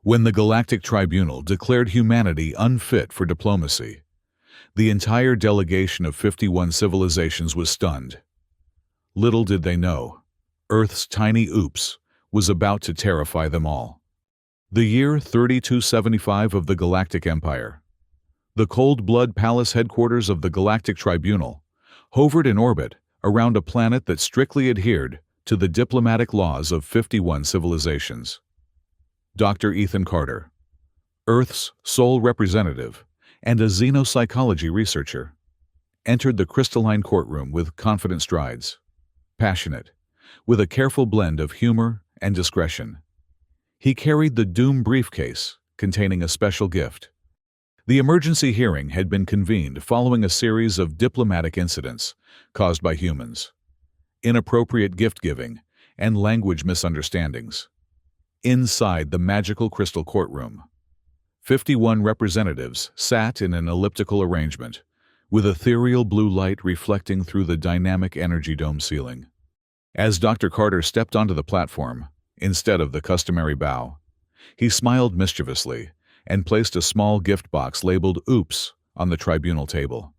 When the Galactic Tribunal declared humanity unfit for diplomacy, the entire delegation of 51 civilizations was stunned. Little did they know, Earth's tiny oops was about to terrify them all. The year 3275 of the Galactic Empire. The Cold Blood Palace headquarters of the Galactic Tribunal hovered in orbit around a planet that strictly adhered to the diplomatic laws of 51 civilizations. Dr. Ethan Carter, Earth's sole representative and a xenopsychology researcher, entered the crystalline courtroom with confident strides, passionate, with a careful blend of humor and discretion. He carried the Doom briefcase containing a special gift. The emergency hearing had been convened following a series of diplomatic incidents caused by humans, inappropriate gift-giving, and language misunderstandings. Inside the magical crystal courtroom, 51 representatives sat in an elliptical arrangement, with ethereal blue light reflecting through the dynamic energy dome ceiling. As Dr. Carter stepped onto the platform, instead of the customary bow, he smiled mischievously and placed a small gift box labeled "Oops" on the tribunal table.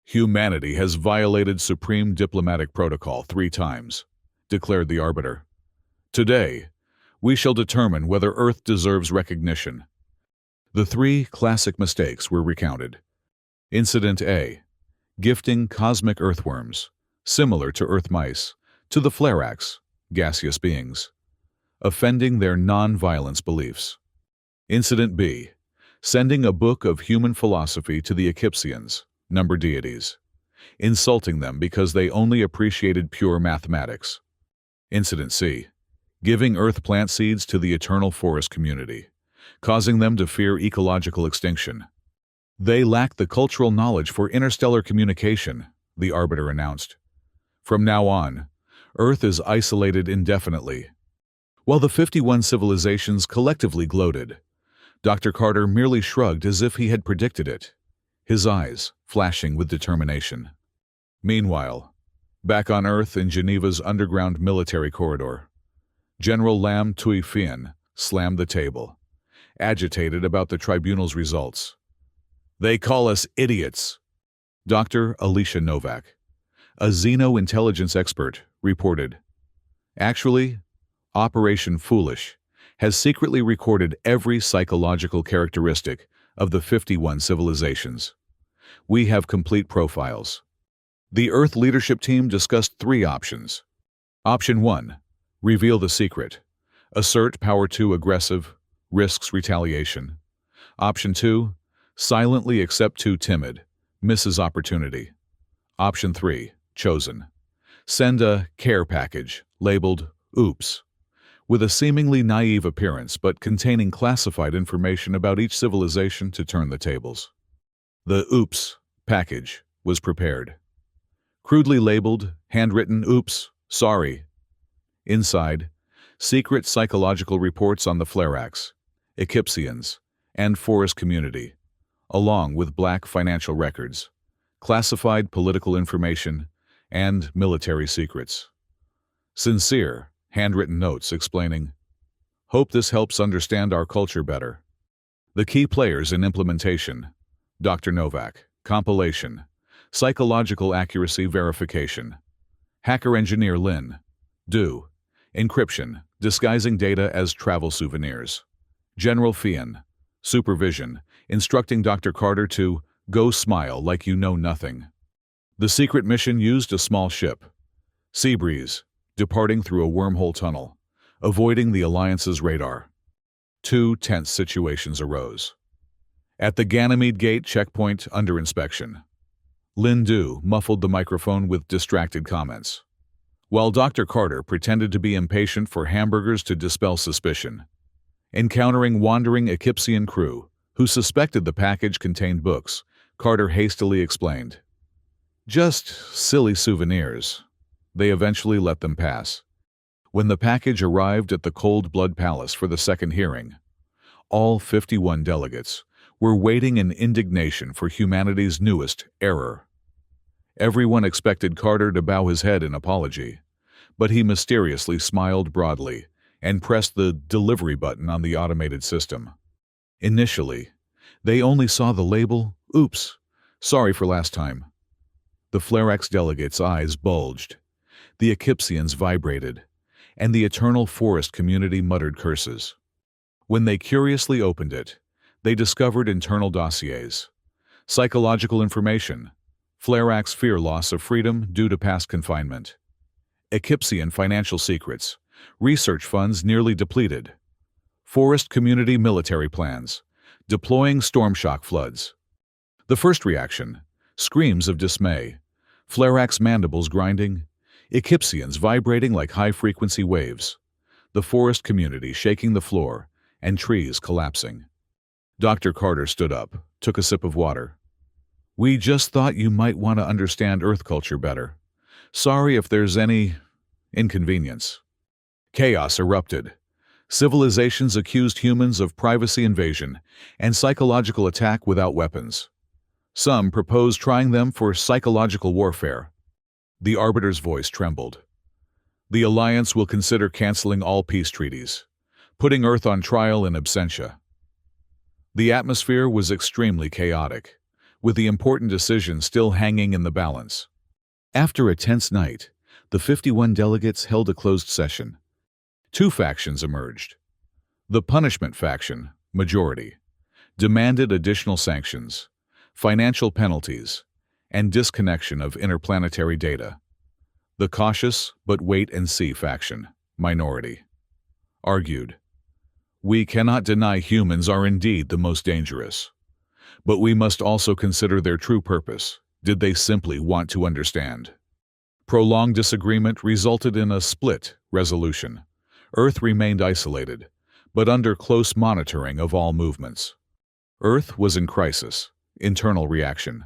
"Humanity has violated supreme diplomatic protocol 3 times, declared the arbiter. "Today, we shall determine whether Earth deserves recognition." The 3 classic mistakes were recounted. Incident A: gifting cosmic earthworms, similar to Earth mice, to the Flerax, gaseous beings, offending their non-violence beliefs. Incident B: sending a book of human philosophy to the Eclipsians, number deities, insulting them because they only appreciated pure mathematics. Incident C: giving Earth plant seeds to the eternal forest community, causing them to fear ecological extinction. "They lack the cultural knowledge for interstellar communication," the arbiter announced. "From now on, Earth is isolated indefinitely." While the 51 civilizations collectively gloated, Dr. Carter merely shrugged as if he had predicted it, his eyes flashing with determination. Meanwhile, back on Earth in Geneva's underground military corridor, General Lam Tui Fien slammed the table, agitated about the tribunal's results. "They call us idiots," Dr. Alicia Novak, a xeno-intelligence expert, reported. "Actually, Operation Foolish has secretly recorded every psychological characteristic of the 51 civilizations. We have complete profiles." The Earth leadership team discussed 3 options. Option 1: reveal the secret. Assert power too aggressive, risks retaliation. Option 2: silently accept too timid, misses opportunity. Option 3: chosen. Send a care package labeled "Oops," with a seemingly naive appearance but containing classified information about each civilization to turn the tables. The "Oops" package was prepared. Crudely labeled, handwritten "Oops, sorry." Inside, secret psychological reports on the Flerax, Eclipsians, and forest community, along with black financial records, classified political information, and military secrets. Sincere, handwritten notes explaining, "Hope this helps understand our culture better." The key players in implementation: Dr. Novak, compilation, psychological accuracy verification; hacker engineer Lin, do, encryption, disguising data as travel souvenirs; General Fien, supervision, instructing Dr. Carter to "go smile like you know nothing." The secret mission used a small ship, Seabreeze, departing through a wormhole tunnel, avoiding the Alliance's radar. 2 tense situations arose. At the Ganymede Gate checkpoint under inspection, Lin Du muffled the microphone with distracted comments, while Dr. Carter pretended to be impatient for hamburgers to dispel suspicion. Encountering wandering Eclipsian crew who suspected the package contained books, Carter hastily explained, "Just silly souvenirs." They eventually let them pass. When the package arrived at the Cold Blood Palace for the second hearing, all 51 delegates were waiting in indignation for humanity's newest error. Everyone expected Carter to bow his head in apology, but he mysteriously smiled broadly, and pressed the delivery button on the automated system. Initially, they only saw the label, "Oops, sorry for last time." The Flerax delegates' eyes bulged, the Echypsians vibrated, and the eternal forest community muttered curses. When they curiously opened it, they discovered internal dossiers, psychological information, Flerax fear loss of freedom due to past confinement, Echypsian financial secrets, research funds nearly depleted, forest community military plans, deploying storm shock floods. The first reaction, screams of dismay, Flerax mandibles grinding, Echypsians vibrating like high-frequency waves, the forest community shaking the floor, and trees collapsing. Dr. Carter stood up, took a sip of water. "We just thought you might want to understand Earth culture better. Sorry if there's any inconvenience." Chaos erupted. Civilizations accused humans of privacy invasion and psychological attack without weapons. Some proposed trying them for psychological warfare. The Arbiter's voice trembled. "The Alliance will consider canceling all peace treaties, putting Earth on trial in absentia." The atmosphere was extremely chaotic, with the important decision still hanging in the balance. After a tense night, the 51 delegates held a closed session. Two factions emerged. The punishment faction, majority, demanded additional sanctions, financial penalties, and disconnection of interplanetary data. The cautious but wait-and-see faction, minority, argued, "We cannot deny humans are indeed the most dangerous. But we must also consider their true purpose. Did they simply want to understand?" Prolonged disagreement resulted in a split resolution. Earth remained isolated, but under close monitoring of all movements. Earth was in crisis, internal reaction.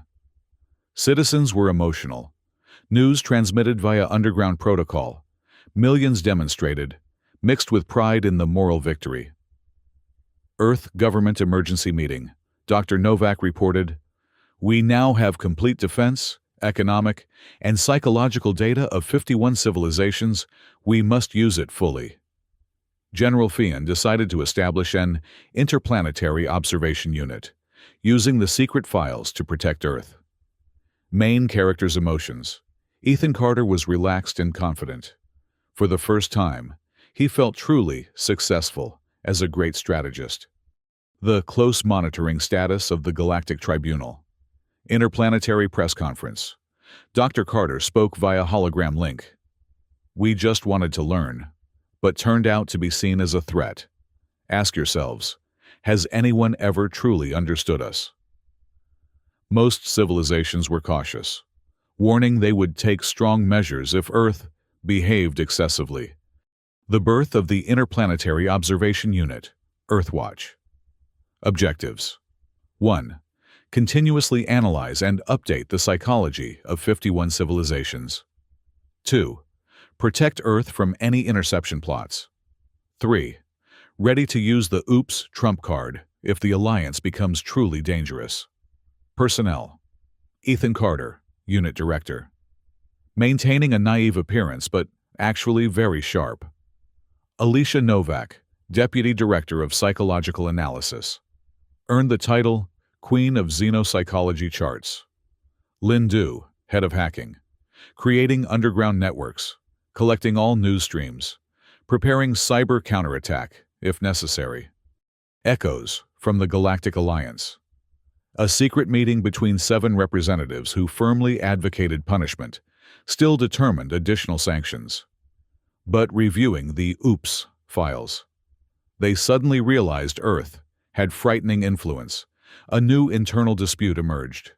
Citizens were emotional. News transmitted via underground protocol. Millions demonstrated, mixed with pride in the moral victory. Earth Government Emergency Meeting. Dr. Novak reported, "We now have complete defense, economic, and psychological data of 51 civilizations. We must use it fully." General Fian decided to establish an interplanetary observation unit, using the secret files to protect Earth. Main characters' emotions. Ethan Carter was relaxed and confident. For the first time, he felt truly successful as a great strategist. The close monitoring status of the Galactic Tribunal. Interplanetary press conference. Dr. Carter spoke via hologram link. "We just wanted to learn, but turned out to be seen as a threat. Ask yourselves, has anyone ever truly understood us?" Most civilizations were cautious, warning they would take strong measures if Earth behaved excessively. The birth of the Interplanetary Observation Unit, Earthwatch. Objectives. 1. Continuously analyze and update the psychology of 51 civilizations. 2. Protect Earth from any interception plots. 3. Ready to use the OOPS trump card if the Alliance becomes truly dangerous. Personnel. Ethan Carter, Unit Director. Maintaining a naive appearance but actually very sharp. Alicia Novak, Deputy Director of Psychological Analysis. Earned the title Queen of Xenopsychology Charts. Lynn Du, Head of Hacking. Creating underground networks, collecting all news streams, preparing cyber counterattack, if necessary. Echoes from the Galactic Alliance. A secret meeting between 7 representatives who firmly advocated punishment, still determined additional sanctions. But reviewing the OOPS files, they suddenly realized Earth had frightening influence. A new internal dispute emerged.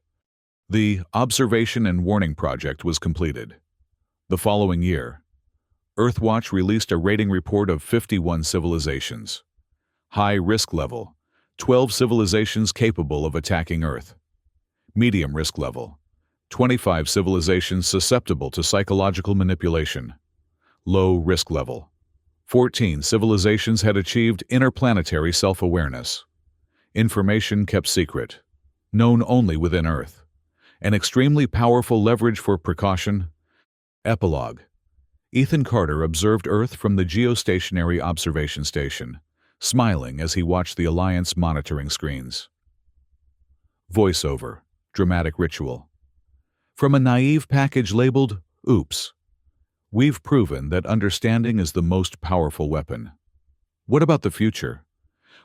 The Observation and Warning Project was completed. The following year, Earthwatch released a rating report of 51 civilizations. High risk level, 12 civilizations capable of attacking Earth. Medium risk level, 25 civilizations susceptible to psychological manipulation. Low risk level, 14 civilizations had achieved interplanetary self-awareness. Information kept secret, known only within Earth. An extremely powerful leverage for precaution. Epilogue. Ethan Carter observed Earth from the geostationary observation station, smiling as he watched the Alliance monitoring screens. Voiceover, dramatic ritual. From a naive package labeled, "Oops." We've proven that understanding is the most powerful weapon. What about the future?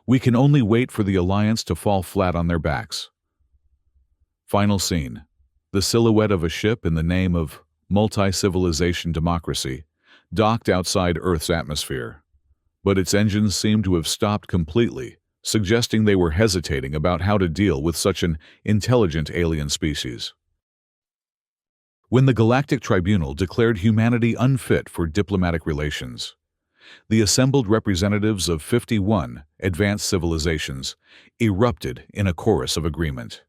We can only wait for the Alliance to fall flat on their backs. Final scene. The silhouette of a ship in the name of multi-civilization democracy docked outside Earth's atmosphere. But its engines seemed to have stopped completely, suggesting they were hesitating about how to deal with such an intelligent alien species. When the Galactic Tribunal declared humanity unfit for diplomatic relations, the assembled representatives of 51 advanced civilizations erupted in a chorus of agreement.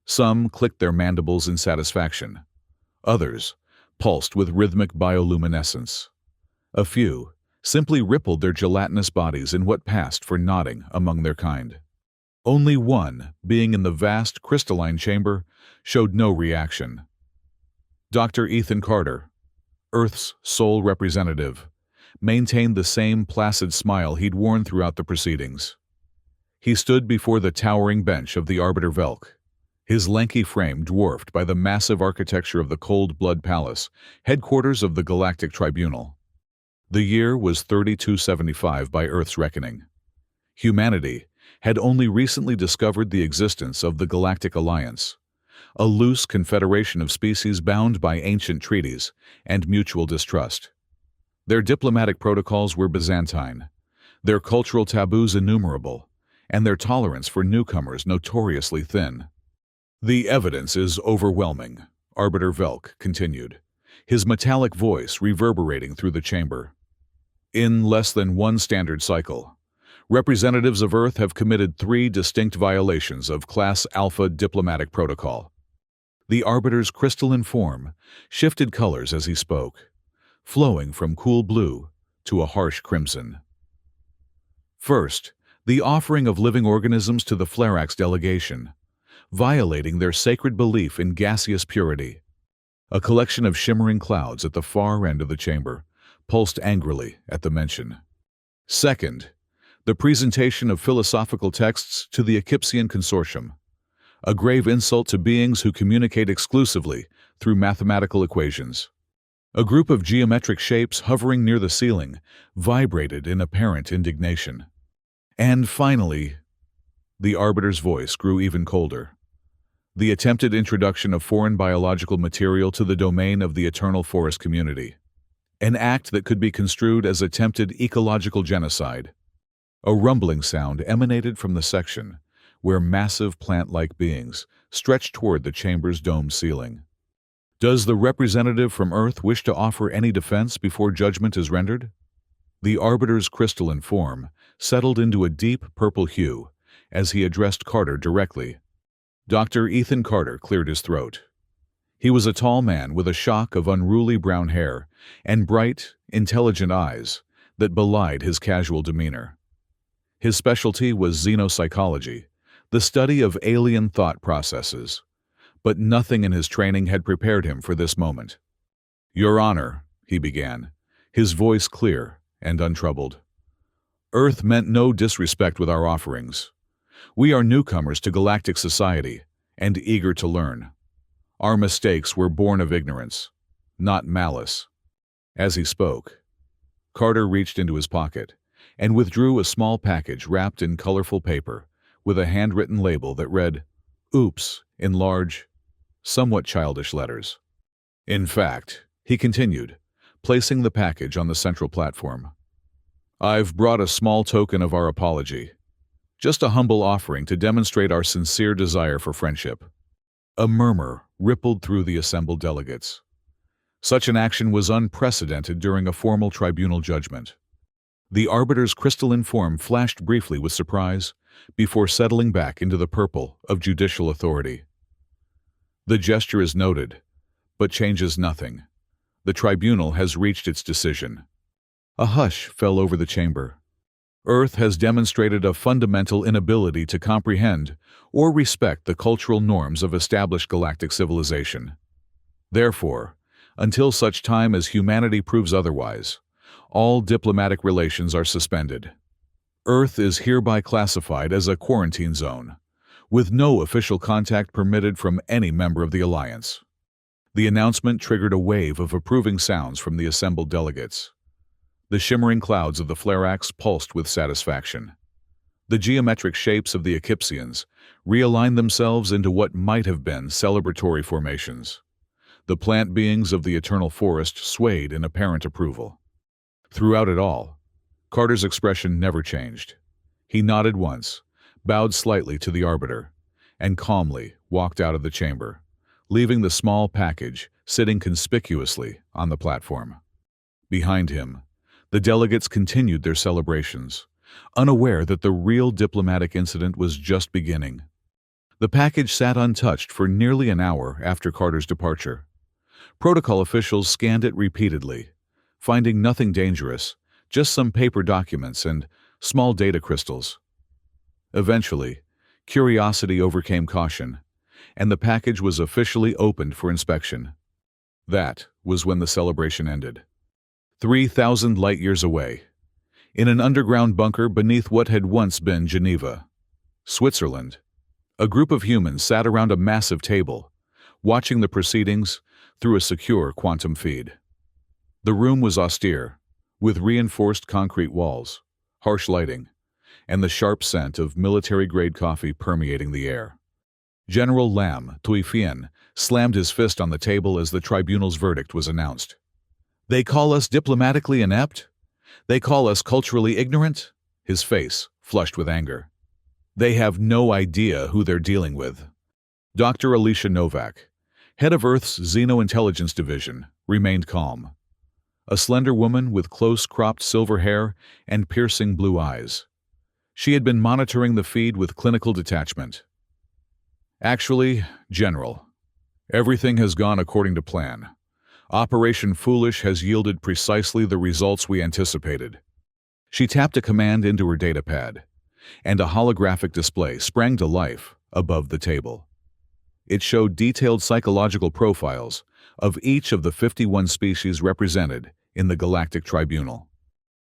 Some clicked their mandibles in satisfaction. Others pulsed with rhythmic bioluminescence. A few simply rippled their gelatinous bodies in what passed for nodding among their kind. Only one, being in the vast crystalline chamber, showed no reaction. Dr. Ethan Carter, Earth's sole representative, maintained the same placid smile he'd worn throughout the proceedings. He stood before the towering bench of the Arbiter Velk, his lanky frame dwarfed by the massive architecture of the Cold Blood Palace, headquarters of the Galactic Tribunal. The year was 3275 by Earth's reckoning. Humanity had only recently discovered the existence of the Galactic Alliance, a loose confederation of species bound by ancient treaties and mutual distrust. Their diplomatic protocols were Byzantine, their cultural taboos innumerable, and their tolerance for newcomers notoriously thin. "The evidence is overwhelming," Arbiter Velk continued, his metallic voice reverberating through the chamber. "In less than one standard cycle, representatives of Earth have committed 3 distinct violations of Class Alpha diplomatic protocol." The Arbiter's crystalline form shifted colors as he spoke, flowing from cool blue to a harsh crimson. First, the offering of living organisms to the Flerax delegation, violating their sacred belief in gaseous purity. A collection of shimmering clouds at the far end of the chamber pulsed angrily at the mention. Second, the presentation of philosophical texts to the Eclipsian Consortium, a grave insult to beings who communicate exclusively through mathematical equations. A group of geometric shapes hovering near the ceiling vibrated in apparent indignation. And finally, the Arbiter's voice grew even colder. The attempted introduction of foreign biological material to the domain of the eternal forest community, an act that could be construed as attempted ecological genocide. A rumbling sound emanated from the section where massive plant-like beings stretched toward the chamber's domed ceiling. Does the representative from Earth wish to offer any defense before judgment is rendered? The Arbiter's crystalline form settled into a deep purple hue as he addressed Carter directly. Dr. Ethan Carter cleared his throat. He was a tall man with a shock of unruly brown hair and bright, intelligent eyes that belied his casual demeanor. His specialty was xenopsychology, the study of alien thought processes, but nothing in his training had prepared him for this moment. "Your Honor," he began, his voice clear and untroubled. "Earth meant no disrespect with our offerings. We are newcomers to galactic society and eager to learn. Our mistakes were born of ignorance, not malice." As he spoke, Carter reached into his pocket and withdrew a small package wrapped in colorful paper with a handwritten label that read, "Oops," in large, somewhat childish letters. "In fact," he continued, placing the package on the central platform, "I've brought a small token of our apology. Just a humble offering to demonstrate our sincere desire for friendship." A murmur rippled through the assembled delegates. Such an action was unprecedented during a formal tribunal judgment. The Arbiter's crystalline form flashed briefly with surprise before settling back into the purple of judicial authority. "The gesture is noted, but changes nothing. The tribunal has reached its decision." A hush fell over the chamber. Earth has demonstrated a fundamental inability to comprehend or respect the cultural norms of established galactic civilization. Therefore, Until such time as humanity proves otherwise, all diplomatic relations are suspended. Earth is hereby classified as a quarantine zone, with no official contact permitted from any member of the Alliance. The announcement triggered a wave of approving sounds from the assembled delegates. The shimmering clouds of the Flerax pulsed with satisfaction. The geometric shapes of the Echypsians realigned themselves into what might have been celebratory formations. The plant beings of the eternal forest swayed in apparent approval. Throughout it all, Carter's expression never changed. He nodded once, bowed slightly to the Arbiter, and calmly walked out of the chamber, leaving the small package sitting conspicuously on the platform. Behind him, the delegates continued their celebrations, unaware that the real diplomatic incident was just beginning. The package sat untouched for nearly an hour after Carter's departure. Protocol officials scanned it repeatedly, finding nothing dangerous, just some paper documents and small data crystals. Eventually, curiosity overcame caution, and the package was officially opened for inspection. That was when the celebration ended. 3,000 light-years away, in an underground bunker beneath what had once been Geneva, Switzerland, a group of humans sat around a massive table, watching the proceedings through a secure quantum feed. The room was austere, with reinforced concrete walls, harsh lighting, and the sharp scent of military-grade coffee permeating the air. General Lam Tuifien slammed his fist on the table as the tribunal's verdict was announced. "They call us diplomatically inept? They call us culturally ignorant?" His face flushed with anger. "They have no idea who they're dealing with." Dr. Alicia Novak, head of Earth's Xeno-Intelligence Division, remained calm. A slender woman with close-cropped silver hair and piercing blue eyes. She had been monitoring the feed with clinical detachment. "Actually, General, everything has gone according to plan. Operation Foolish has yielded precisely the results we anticipated." She tapped a command into her datapad, and a holographic display sprang to life above the table. It showed detailed psychological profiles of each of the 51 species represented in the Galactic Tribunal.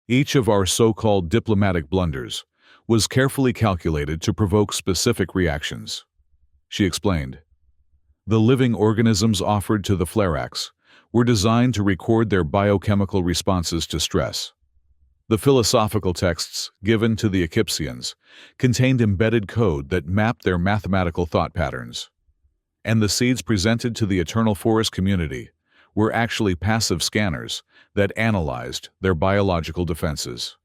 Each of our so-called diplomatic blunders was carefully calculated to provoke specific reactions. She explained. The living organisms offered to the Flerax were designed to record their biochemical responses to stress. The philosophical texts given to the Echypsians contained embedded code that mapped their mathematical thought patterns. And the seeds presented to the Eternal Forest community were actually passive scanners that analyzed their biological defenses.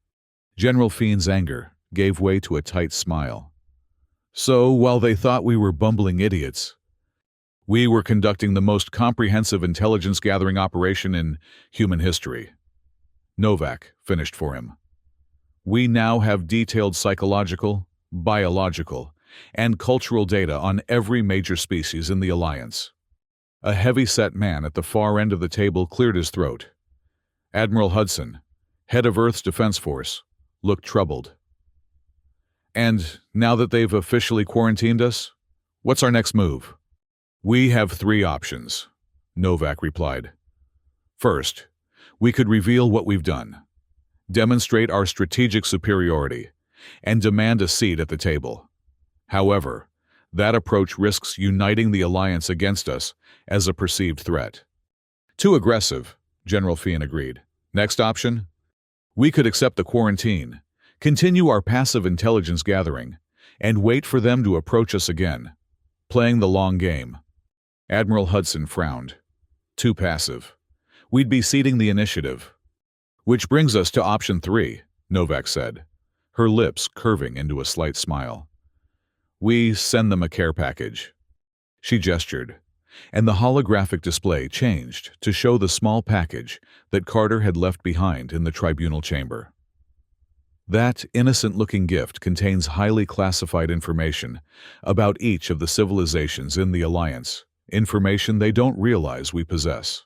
General Fiend's anger gave way to a tight smile. "So, while they thought we were bumbling idiots, we were conducting the most comprehensive intelligence-gathering operation in human history." Novak finished for him. "We now have detailed psychological, biological, and cultural data on every major species in the Alliance." A heavy-set man at the far end of the table cleared his throat. Admiral Hudson, head of Earth's Defense Force, looked troubled. "And now that they've officially quarantined us, what's our next move?" "We have 3 options," Novak replied. "First, we could reveal what we've done, demonstrate our strategic superiority, and demand a seat at the table. However, that approach risks uniting the Alliance against us as a perceived threat." "Too aggressive," General Fien agreed. "Next option? We could accept the quarantine, continue our passive intelligence gathering, and wait for them to approach us again, playing the long game." Admiral Hudson frowned. "Too passive. We'd be ceding the initiative." "Which brings us to option 3, Novak said, her lips curving into a slight smile. "We send them a care package." She gestured, and the holographic display changed to show the small package that Carter had left behind in the tribunal chamber. That innocent-looking gift contains highly classified information about each of the civilizations in the Alliance, information they don't realize we possess.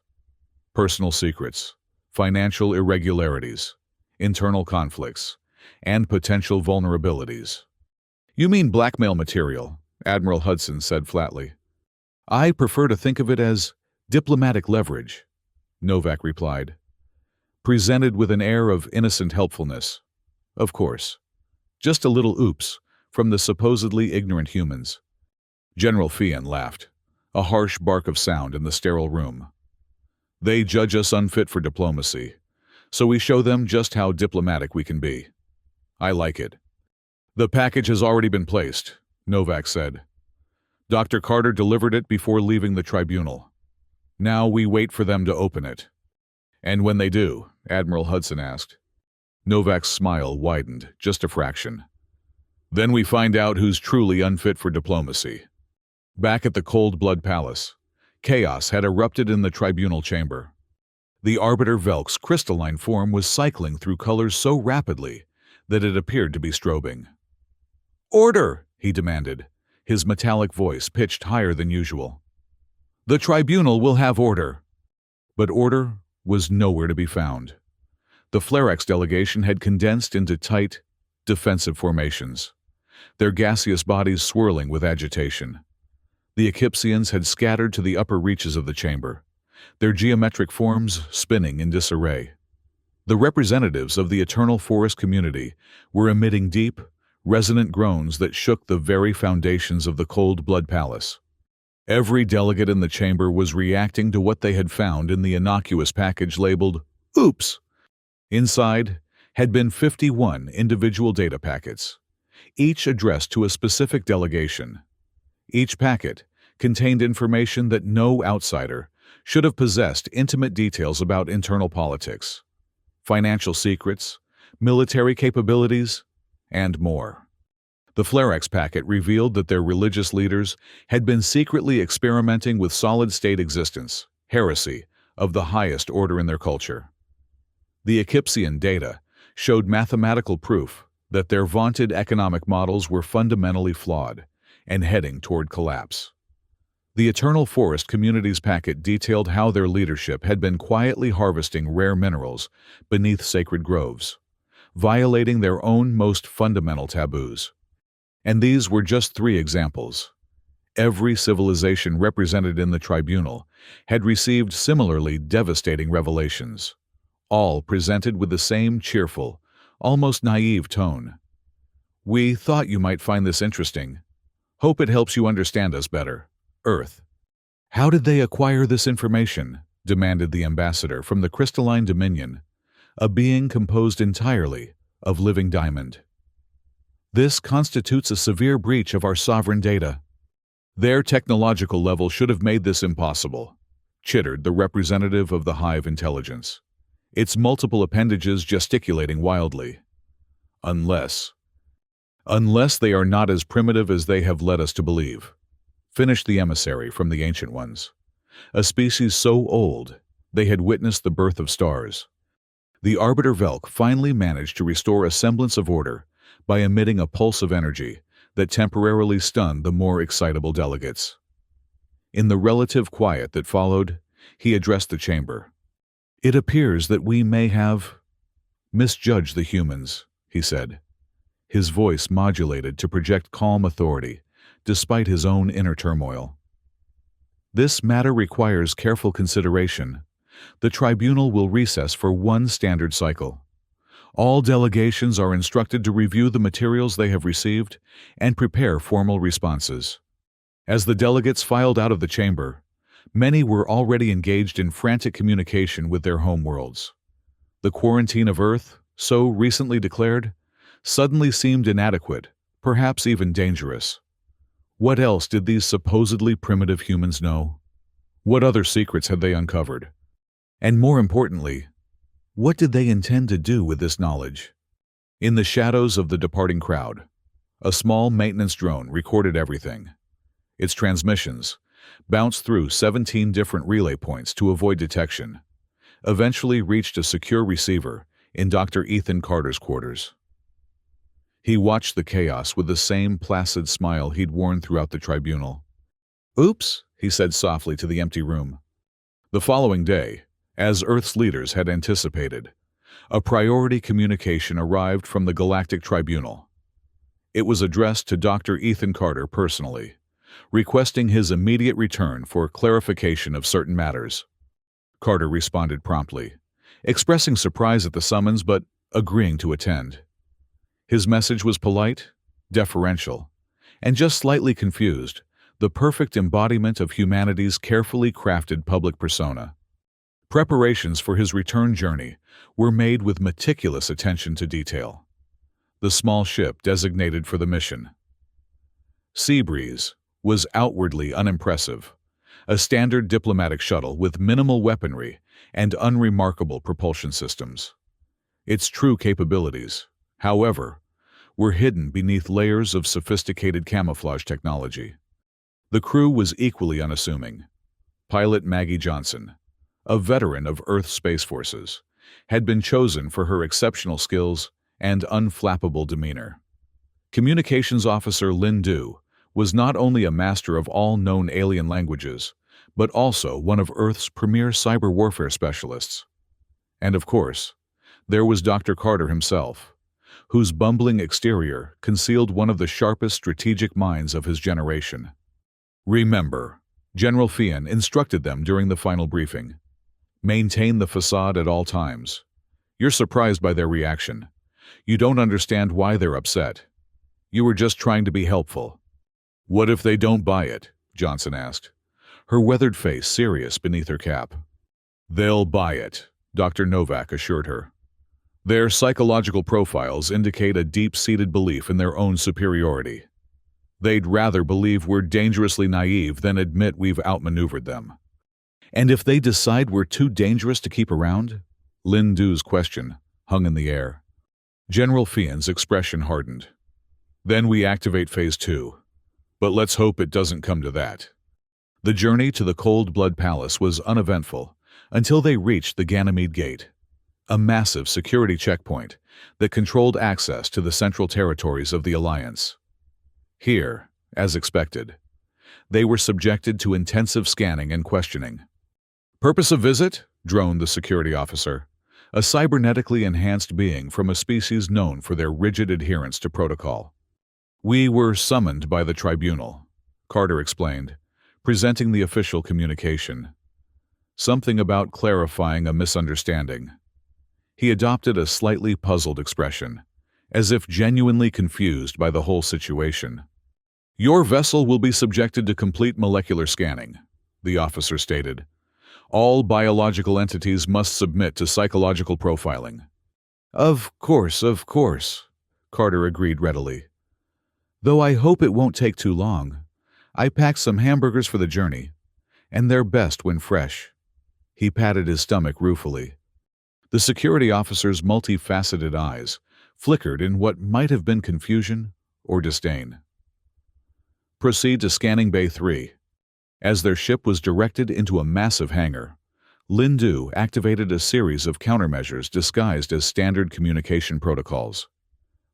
Personal secrets, financial irregularities, internal conflicts, and potential vulnerabilities. "You mean blackmail material," Admiral Hudson said flatly. "I prefer to think of it as diplomatic leverage." Novak replied, presented with an air of innocent helpfulness. Of course. Just a little oops from the supposedly ignorant humans. General Fian laughed, a harsh bark of sound in the sterile room. They judge us unfit for diplomacy, so we show them just how diplomatic we can be. I like it. The package has already been placed, Novak said. Dr. Carter delivered it before leaving the tribunal. Now we wait for them to open it. And when they do, Admiral Hudson asked. Novak's smile widened just a fraction. Then we find out who's truly unfit for diplomacy. Back at the Cold Blood Palace, chaos had erupted in the tribunal chamber. The Arbiter Velk's crystalline form was cycling through colors so rapidly that it appeared to be strobing. Order, he demanded, his metallic voice pitched higher than usual. The tribunal will have order. But order was nowhere to be found. The Flarex delegation had condensed into tight, defensive formations, their gaseous bodies swirling with agitation. The Echypsians had scattered to the upper reaches of the chamber, their geometric forms spinning in disarray. The representatives of the Eternal Forest community were emitting deep, resonant groans that shook the very foundations of the Cold Blood Palace. Every delegate in the chamber was reacting to what they had found in the innocuous package labeled, Oops! Inside had been 51 individual data packets, each addressed to a specific delegation. Each packet contained information that no outsider should have possessed intimate details about internal politics, financial secrets, military capabilities, and more. The Flarex packet revealed that their religious leaders had been secretly experimenting with solid-state existence, heresy of the highest order in their culture. The Echypsian data showed mathematical proof that their vaunted economic models were fundamentally flawed and heading toward collapse. The Eternal Forest Community's packet detailed how their leadership had been quietly harvesting rare minerals beneath sacred groves, violating their own most fundamental taboos. And these were just 3 examples. Every civilization represented in the tribunal had received similarly devastating revelations, all presented with the same cheerful, almost naive tone. We thought you might find this interesting. Hope it helps you understand us better. Earth. How did they acquire this information? Demanded the ambassador from the Crystalline Dominion, a being composed entirely of living diamond. This constitutes a severe breach of our sovereign data. Their technological level should have made this impossible, chittered the representative of the Hive Intelligence, its multiple appendages gesticulating wildly. Unless they are not as primitive as they have led us to believe, finished the emissary from the Ancient Ones, a species so old they had witnessed the birth of stars. The Arbiter Velk finally managed to restore a semblance of order by emitting a pulse of energy that temporarily stunned the more excitable delegates. In the relative quiet that followed, he addressed the chamber. It appears that we may have misjudged the humans, he said, his voice modulated to project calm authority despite his own inner turmoil. This matter requires careful consideration. The tribunal will recess for 1 standard cycle. All delegations are instructed to review the materials they have received and prepare formal responses. As the delegates filed out of the chamber, many were already engaged in frantic communication with their homeworlds. The quarantine of Earth, so recently declared, suddenly seemed inadequate, perhaps even dangerous. What else did these supposedly primitive humans know? What other secrets had they uncovered? And more importantly, what did they intend to do with this knowledge? In the shadows of the departing crowd, a small maintenance drone recorded everything. Its transmissions bounced through 17 different relay points to avoid detection, eventually reached a secure receiver in Dr. Ethan Carter's quarters. He watched the chaos with the same placid smile he'd worn throughout the tribunal. Oops, he said softly to the empty room. The following day, as Earth's leaders had anticipated, a priority communication arrived from the Galactic Tribunal. It was addressed to Dr. Ethan Carter personally, requesting his immediate return for clarification of certain matters. Carter responded promptly, expressing surprise at the summons but agreeing to attend. His message was polite, deferential, and just slightly confused, the perfect embodiment of humanity's carefully crafted public persona. Preparations for his return journey were made with meticulous attention to detail. The small ship designated for the mission, Seabreeze, was outwardly unimpressive, a standard diplomatic shuttle with minimal weaponry and unremarkable propulsion systems. Its true capabilities, however, were hidden beneath layers of sophisticated camouflage technology. The crew was equally unassuming. Pilot Maggie Johnson, a veteran of Earth Space Forces, had been chosen for her exceptional skills and unflappable demeanor. Communications Officer Lin Du was not only a master of all known alien languages, but also one of Earth's premier cyber warfare specialists. And of course, there was Dr. Carter himself, whose bumbling exterior concealed one of the sharpest strategic minds of his generation. Remember, General Fian instructed them during the final briefing. Maintain the facade at all times. You're surprised by their reaction. You don't understand why they're upset. You were just trying to be helpful. What if they don't buy it? Johnson asked, her weathered face serious beneath her cap. They'll buy it, Dr. Novak assured her. Their psychological profiles indicate a deep-seated belief in their own superiority. They'd rather believe we're dangerously naive than admit we've outmaneuvered them. And if they decide we're too dangerous to keep around? Lin Du's question hung in the air. General Fian's expression hardened. Then we activate Phase 2. But let's hope it doesn't come to that. The journey to the Cold Blood Palace was uneventful until they reached the Ganymede Gate, a massive security checkpoint that controlled access to the central territories of the Alliance. Here, as expected, they were subjected to intensive scanning and questioning. Purpose of visit? Droned the security officer, a cybernetically enhanced being from a species known for their rigid adherence to protocol. We were summoned by the tribunal, Carter explained, presenting the official communication. Something about clarifying a misunderstanding. He adopted a slightly puzzled expression, as if genuinely confused by the whole situation. Your vessel will be subjected to complete molecular scanning, the officer stated. All biological entities must submit to psychological profiling. Of course, Carter agreed readily. Though I hope it won't take too long. I packed some hamburgers for the journey, and they're best when fresh. He patted his stomach ruefully. The security officer's multifaceted eyes flickered in what might have been confusion or disdain. Proceed to Scanning Bay 3. As their ship was directed into a massive hangar, Lin Du activated a series of countermeasures disguised as standard communication protocols.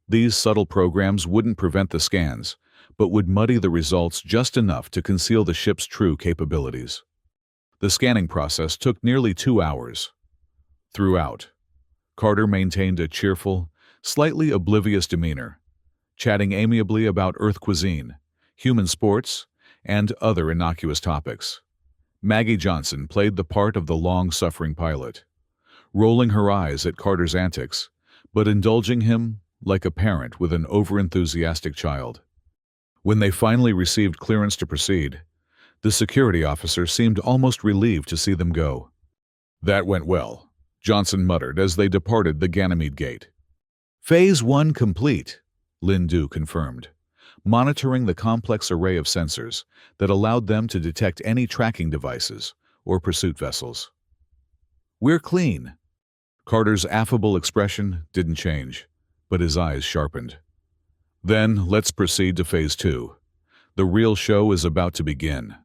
These subtle programs wouldn't prevent the scans, but would muddy the results just enough to conceal the ship's true capabilities. The scanning process took nearly 2 hours. Throughout, Carter maintained a cheerful, slightly oblivious demeanor, chatting amiably about Earth cuisine, human sports, and other innocuous topics. Maggie Johnson played the part of the long-suffering pilot, rolling her eyes at Carter's antics, but indulging him like a parent with an overenthusiastic child. When they finally received clearance to proceed, the security officer seemed almost relieved to see them go. That went well, Johnson muttered as they departed the Ganymede Gate. Phase 1 complete, Lin Du confirmed, monitoring the complex array of sensors that allowed them to detect any tracking devices or pursuit vessels. We're clean. Carter's affable expression didn't change, but his eyes sharpened. Then let's proceed to Phase 2. The real show is about to begin.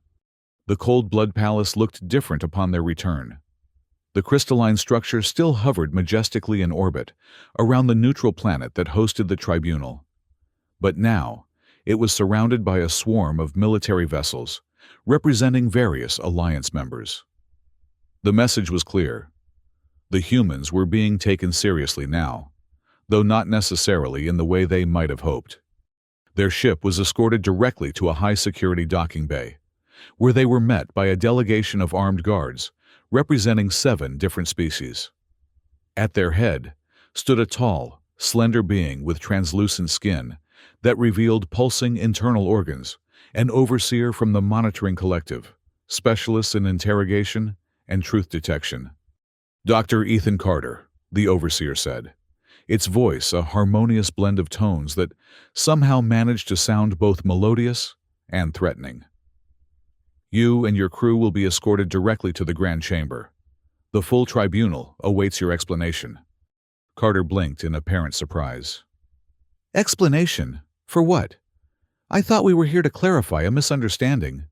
The Cold Blood Palace looked different upon their return. The crystalline structure still hovered majestically in orbit around the neutral planet that hosted the tribunal. But now, it was surrounded by a swarm of military vessels, representing various Alliance members. The message was clear. The humans were being taken seriously now, though not necessarily in the way they might have hoped. Their ship was escorted directly to a high-security docking bay, where they were met by a delegation of armed guards, representing 7 different species. At their head stood a tall, slender being with translucent skin that revealed pulsing internal organs, an overseer from the monitoring collective, specialists in interrogation and truth detection. Dr. Ethan Carter, the overseer said, its voice a harmonious blend of tones that somehow managed to sound both melodious and threatening. You and your crew will be escorted directly to the Grand Chamber. The full tribunal awaits your explanation. Carter blinked in apparent surprise. Explanation? For what? I thought we were here to clarify a misunderstanding.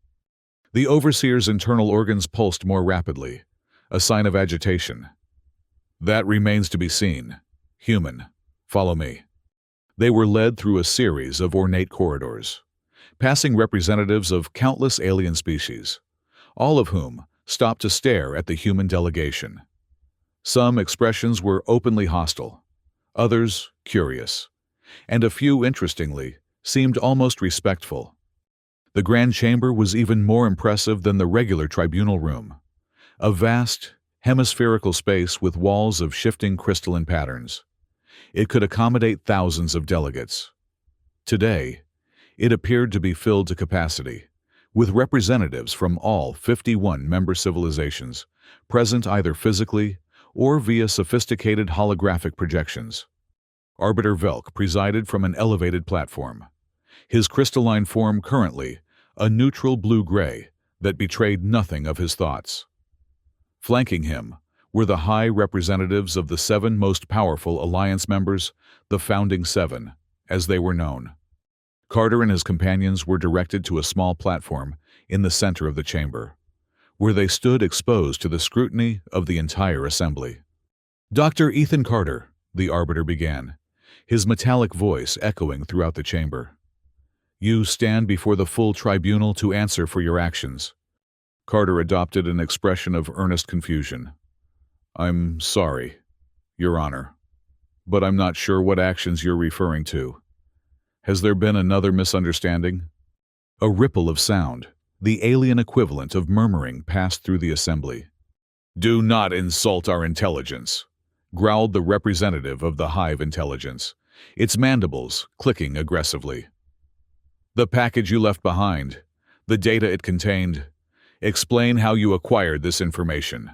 The overseer's internal organs pulsed more rapidly, a sign of agitation. That remains to be seen. Human, follow me. They were led through a series of ornate corridors, passing representatives of countless alien species, all of whom stopped to stare at the human delegation. Some expressions were openly hostile, others curious, and a few, interestingly, seemed almost respectful. The Grand Chamber was even more impressive than the regular tribunal room, a vast, hemispherical space with walls of shifting crystalline patterns. It could accommodate thousands of delegates. Today, it appeared to be filled to capacity, with representatives from all 51 member civilizations present either physically or via sophisticated holographic projections. Arbiter Velk presided from an elevated platform, his crystalline form currently a neutral blue-gray that betrayed nothing of his thoughts. Flanking him were the high representatives of the 7 most powerful Alliance members, the Founding 7, as they were known. Carter and his companions were directed to a small platform in the center of the chamber, where they stood exposed to the scrutiny of the entire assembly. Dr. Ethan Carter, the Arbiter began, his metallic voice echoing throughout the chamber. You stand before the full tribunal to answer for your actions. Carter adopted an expression of earnest confusion. I'm sorry, Your Honor, but I'm not sure what actions you're referring to. Has there been another misunderstanding? A ripple of sound, the alien equivalent of murmuring, passed through the assembly. Do not insult our intelligence, growled the representative of the Hive Intelligence, its mandibles clicking aggressively. The package you left behind, the data it contained. Explain how you acquired this information.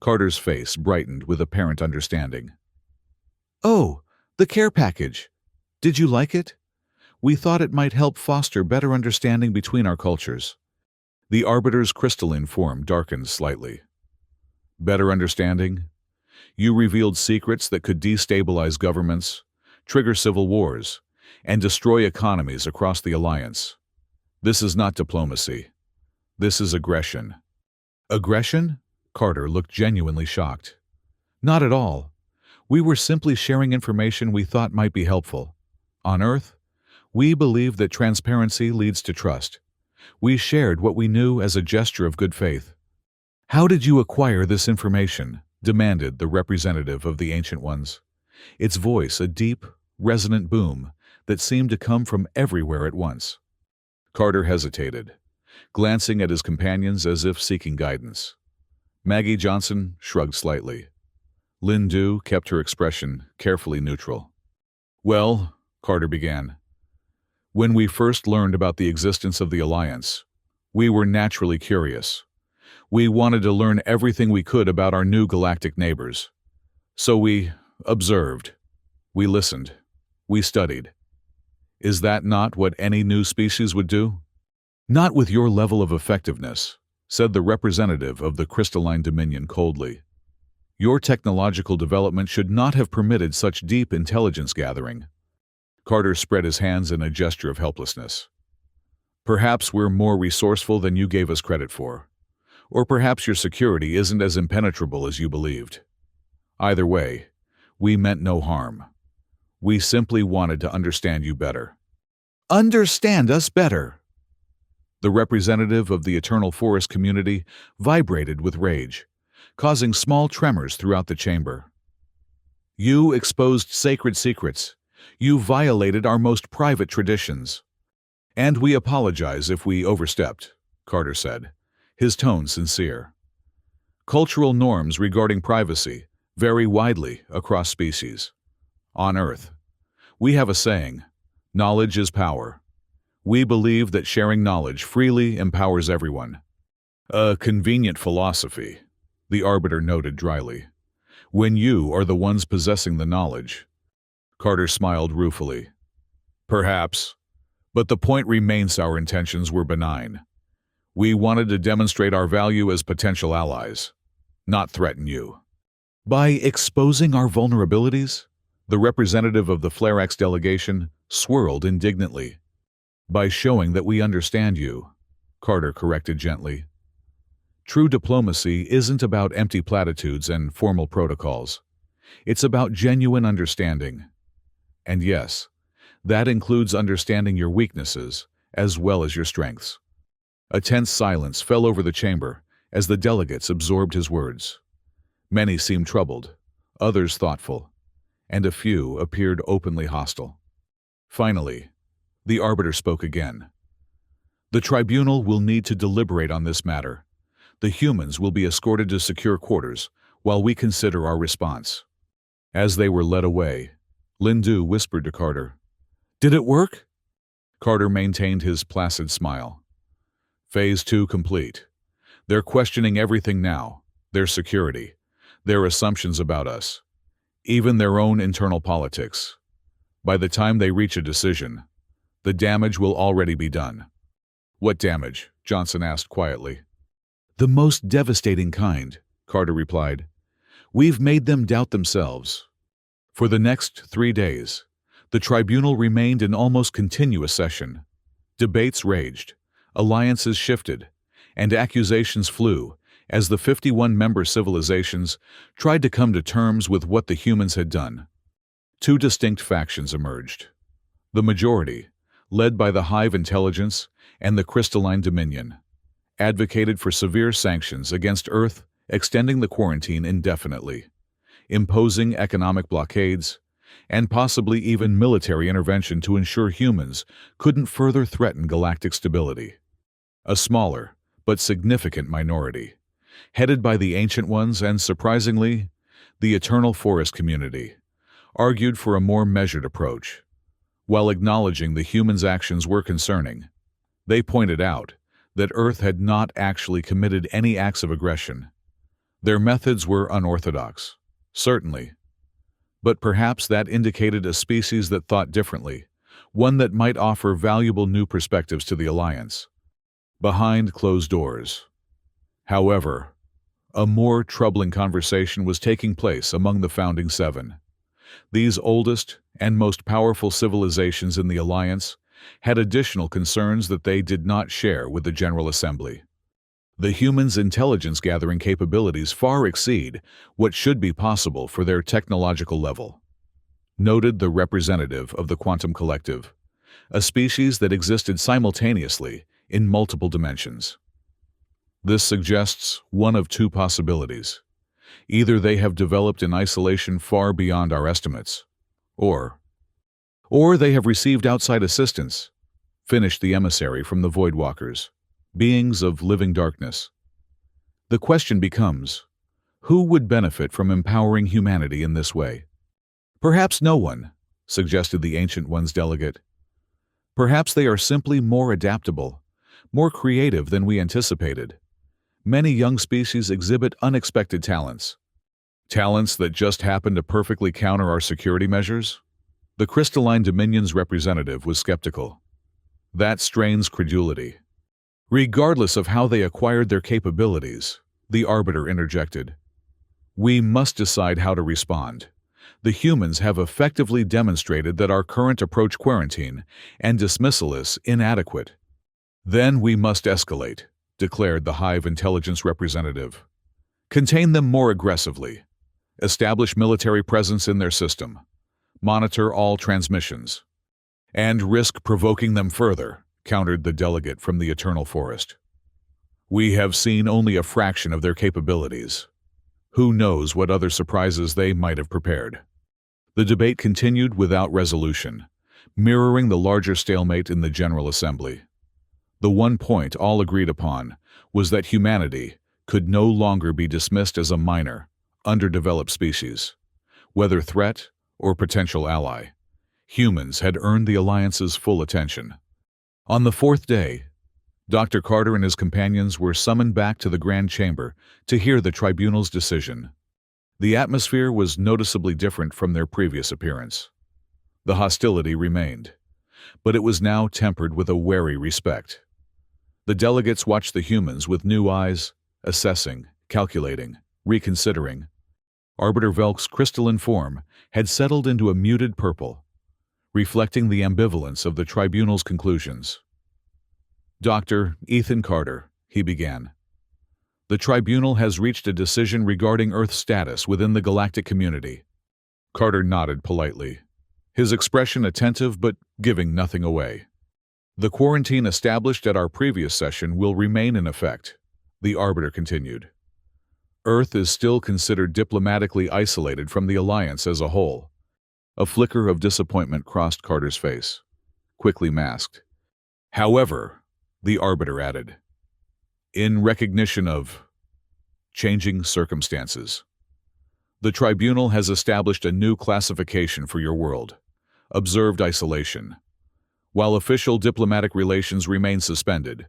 Carter's face brightened with apparent understanding. Oh, the care package. Did you like it? We thought it might help foster better understanding between our cultures. The Arbiter's crystalline form darkened slightly. Better understanding? You revealed secrets that could destabilize governments, trigger civil wars, and destroy economies across the Alliance. This is not diplomacy. This is aggression. Aggression? Carter looked genuinely shocked. Not at all. We were simply sharing information we thought might be helpful. On Earth, we believe that transparency leads to trust. We shared what we knew as a gesture of good faith. How did you acquire this information? Demanded the representative of the Ancient Ones, its voice a deep, resonant boom that seemed to come from everywhere at once. Carter hesitated, glancing at his companions as if seeking guidance. Maggie Johnson shrugged slightly. Lin Du kept her expression carefully neutral. Well, Carter began, when we first learned about the existence of the Alliance, we were naturally curious. We wanted to learn everything we could about our new galactic neighbors. So we observed, we listened, we studied. Is that not what any new species would do? Not with your level of effectiveness, said the representative of the Crystalline Dominion coldly. Your technological development should not have permitted such deep intelligence gathering. Carter spread his hands in a gesture of helplessness. Perhaps we're more resourceful than you gave us credit for. Or perhaps your security isn't as impenetrable as you believed. Either way, we meant no harm. We simply wanted to understand you better. Understand us better! The representative of the Eternal Forest community vibrated with rage, causing small tremors throughout the chamber. You exposed sacred secrets. You violated our most private traditions. And we apologize if we overstepped, Carter said, his tone sincere. Cultural norms regarding privacy vary widely across species. On Earth, we have a saying, knowledge is power. We believe that sharing knowledge freely empowers everyone. A convenient philosophy, the Arbiter noted dryly. When you are the ones possessing the knowledge. Carter smiled ruefully. Perhaps, but the point remains our intentions were benign. We wanted to demonstrate our value as potential allies, not threaten you. By exposing our vulnerabilities, the representative of the Flarax delegation swirled indignantly. By showing that we understand you, Carter corrected gently. True diplomacy isn't about empty platitudes and formal protocols. It's about genuine understanding. And yes, that includes understanding your weaknesses as well as your strengths. A tense silence fell over the chamber as the delegates absorbed his words. Many seemed troubled, others thoughtful, and a few appeared openly hostile. Finally, the Arbiter spoke again. The tribunal will need to deliberate on this matter. The humans will be escorted to secure quarters while we consider our response. As they were led away, Lindu whispered to Carter, "Did it work?" Carter maintained his placid smile. Phase 2 complete. They're questioning everything now, their security, their assumptions about us, even their own internal politics. By the time they reach a decision, the damage will already be done. What damage? Johnson asked quietly. The most devastating kind, Carter replied. We've made them doubt themselves. For the next 3 days, the tribunal remained in almost continuous session. Debates raged, alliances shifted, and accusations flew as the 51-member civilizations tried to come to terms with what the humans had done. 2 distinct factions emerged. The majority, led by the Hive Intelligence and the Crystalline Dominion, advocated for severe sanctions against Earth, extending the quarantine indefinitely, imposing economic blockades, and possibly even military intervention to ensure humans couldn't further threaten galactic stability. A smaller, but significant minority, headed by the Ancient Ones and, surprisingly, the Eternal Forest community, argued for a more measured approach. While acknowledging the humans' actions were concerning, they pointed out that Earth had not actually committed any acts of aggression. Their methods were unorthodox, certainly, but perhaps that indicated a species that thought differently, one that might offer valuable new perspectives to the Alliance. Behind closed doors, however, a more troubling conversation was taking place among the Founding Seven. These oldest and most powerful civilizations in the Alliance had additional concerns that they did not share with the General Assembly. The humans' intelligence-gathering capabilities far exceed what should be possible for their technological level, noted the representative of the Quantum Collective, a species that existed simultaneously in multiple dimensions. This suggests one of 2 possibilities. Either they have developed in isolation far beyond our estimates, or they have received outside assistance, finished the emissary from the Voidwalkers, beings of living darkness. The question becomes, who would benefit from empowering humanity in this way? Perhaps no one, suggested the Ancient Ones delegate. Perhaps they are simply more adaptable, more creative than we anticipated. Many young species exhibit unexpected talents. Talents that just happen to perfectly counter our security measures? The Crystalline Dominion's representative was skeptical. That strains credulity. Regardless of how they acquired their capabilities, the Arbiter interjected. We must decide how to respond. The humans have effectively demonstrated that our current approach quarantine and dismissal is inadequate. Then we must escalate, declared the Hive Intelligence representative. Contain them more aggressively. Establish military presence in their system. Monitor all transmissions. And risk provoking them further, countered the delegate from the Eternal Forest. We have seen only a fraction of their capabilities. Who knows what other surprises they might have prepared? The debate continued without resolution, mirroring the larger stalemate in the General Assembly. The one point all agreed upon was that humanity could no longer be dismissed as a minor, underdeveloped species. Whether threat or potential ally, humans had earned the Alliance's full attention. On the fourth day, Dr. Carter and his companions were summoned back to the Grand Chamber to hear the tribunal's decision. The atmosphere was noticeably different from their previous appearance. The hostility remained, but it was now tempered with a wary respect. The delegates watched the humans with new eyes, assessing, calculating, reconsidering. Arbiter Velk's crystalline form had settled into a muted purple, reflecting the ambivalence of the tribunal's conclusions. "Dr. Ethan Carter," he began, "the tribunal has reached a decision regarding Earth's status within the galactic community." Carter nodded politely, his expression attentive but giving nothing away. "The quarantine established at our previous session will remain in effect," the Arbiter continued. "Earth is still considered diplomatically isolated from the Alliance as a whole." A flicker of disappointment crossed Carter's face, quickly masked. "However," the Arbiter added, "in recognition of changing circumstances, the Tribunal has established a new classification for your world, observed isolation. While official diplomatic relations remain suspended,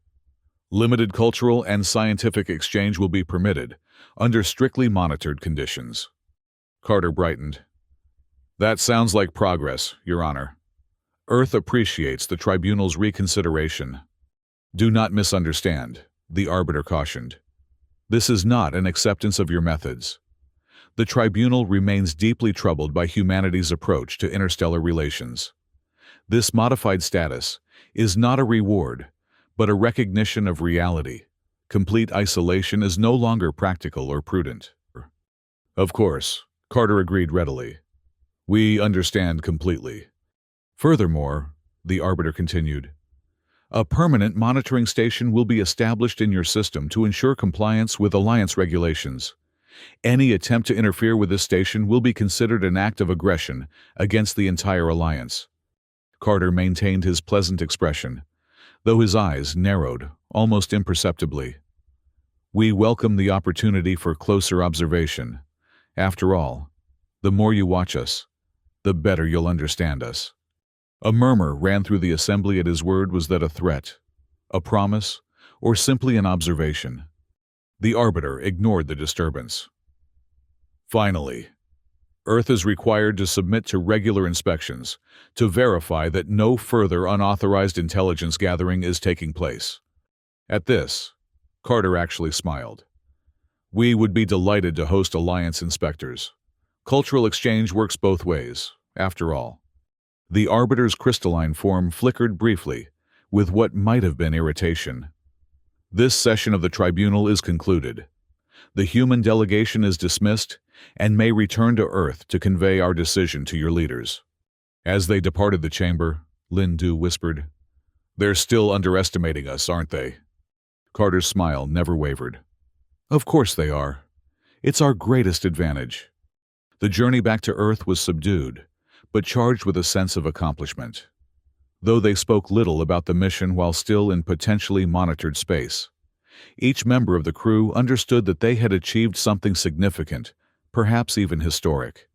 limited cultural and scientific exchange will be permitted under strictly monitored conditions." Carter brightened. "That sounds like progress, Your Honor. Earth appreciates the Tribunal's reconsideration." "Do not misunderstand," the Arbiter cautioned. "This is not an acceptance of your methods. The Tribunal remains deeply troubled by humanity's approach to interstellar relations. This modified status is not a reward, but a recognition of reality. Complete isolation is no longer practical or prudent." "Of course," Carter agreed readily. "We understand completely." "Furthermore," the Arbiter continued, "a permanent monitoring station will be established in your system to ensure compliance with Alliance regulations. Any attempt to interfere with this station will be considered an act of aggression against the entire Alliance." Carter maintained his pleasant expression, though his eyes narrowed almost imperceptibly. "We welcome the opportunity for closer observation. After all, the more you watch us, the better you'll understand us." A murmur ran through the assembly at his word. Was that a threat, a promise, or simply an observation? The Arbiter ignored the disturbance. "Finally, Earth is required to submit to regular inspections to verify that no further unauthorized intelligence gathering is taking place." At this, Carter actually smiled. "We would be delighted to host Alliance inspectors. Cultural exchange works both ways, after all." The Arbiter's crystalline form flickered briefly, with what might have been irritation. "This session of the Tribunal is concluded. The human delegation is dismissed and may return to Earth to convey our decision to your leaders." As they departed the chamber, Lin Du whispered, "They're still underestimating us, aren't they?" Carter's smile never wavered. "Of course they are. It's our greatest advantage." The journey back to Earth was subdued, but charged with a sense of accomplishment. Though they spoke little about the mission while still in potentially monitored space, each member of the crew understood that they had achieved something significant, perhaps even historic.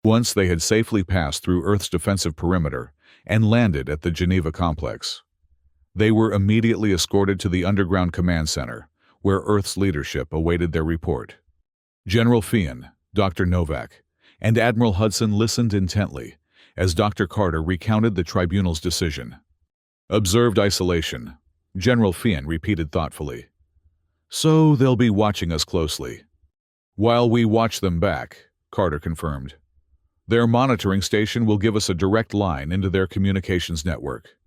Once they had safely passed through Earth's defensive perimeter and landed at the Geneva complex, they were immediately escorted to the underground command center, where Earth's leadership awaited their report. General Fian, Dr. Novak, and Admiral Hudson listened intently as Dr. Carter recounted the Tribunal's decision. "Observed isolation," General Fian repeated thoughtfully. "So they'll be watching us closely." "While we watch them back," Carter confirmed. "Their monitoring station will give us a direct line into their communications network.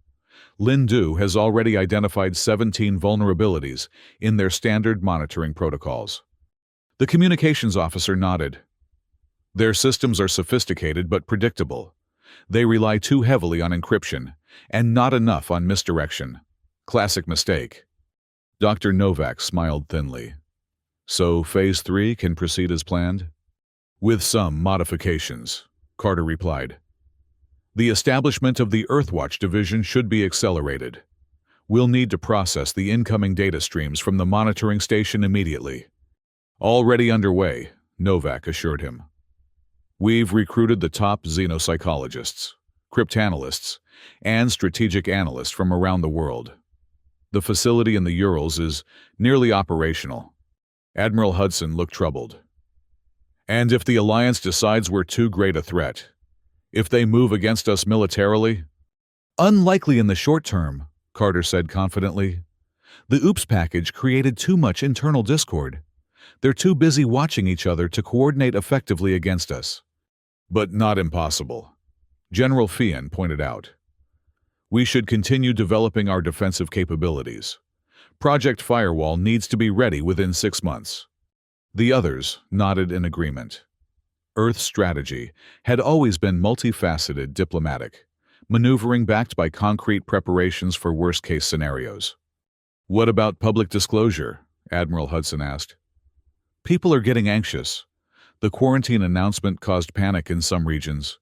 Lin Du has already identified 17 vulnerabilities in their standard monitoring protocols." The communications officer nodded. "Their systems are sophisticated but predictable. They rely too heavily on encryption and not enough on misdirection. Classic mistake." Dr. Novak smiled thinly. "So Phase 3 can proceed as planned?" "With some modifications," Carter replied. "The establishment of the Earthwatch division should be accelerated. We'll need to process the incoming data streams from the monitoring station immediately." Already underway, Novak assured him. We've recruited the top xenopsychologists, cryptanalysts, and strategic analysts from around the world. The facility in the Urals is nearly operational. Admiral Hudson looked troubled. And if the Alliance decides we're too great a threat, if they move against us militarily? Unlikely in the short term, Carter said confidently. The OOPS package created too much internal discord. They're too busy watching each other to coordinate effectively against us. But not impossible, General Fian pointed out. We should continue developing our defensive capabilities. Project Firewall needs to be ready within 6 months. The others nodded in agreement. Earth's strategy had always been multifaceted diplomatic, maneuvering backed by concrete preparations for worst-case scenarios. What about public disclosure? Admiral Hudson asked. People are getting anxious. The quarantine announcement caused panic in some regions.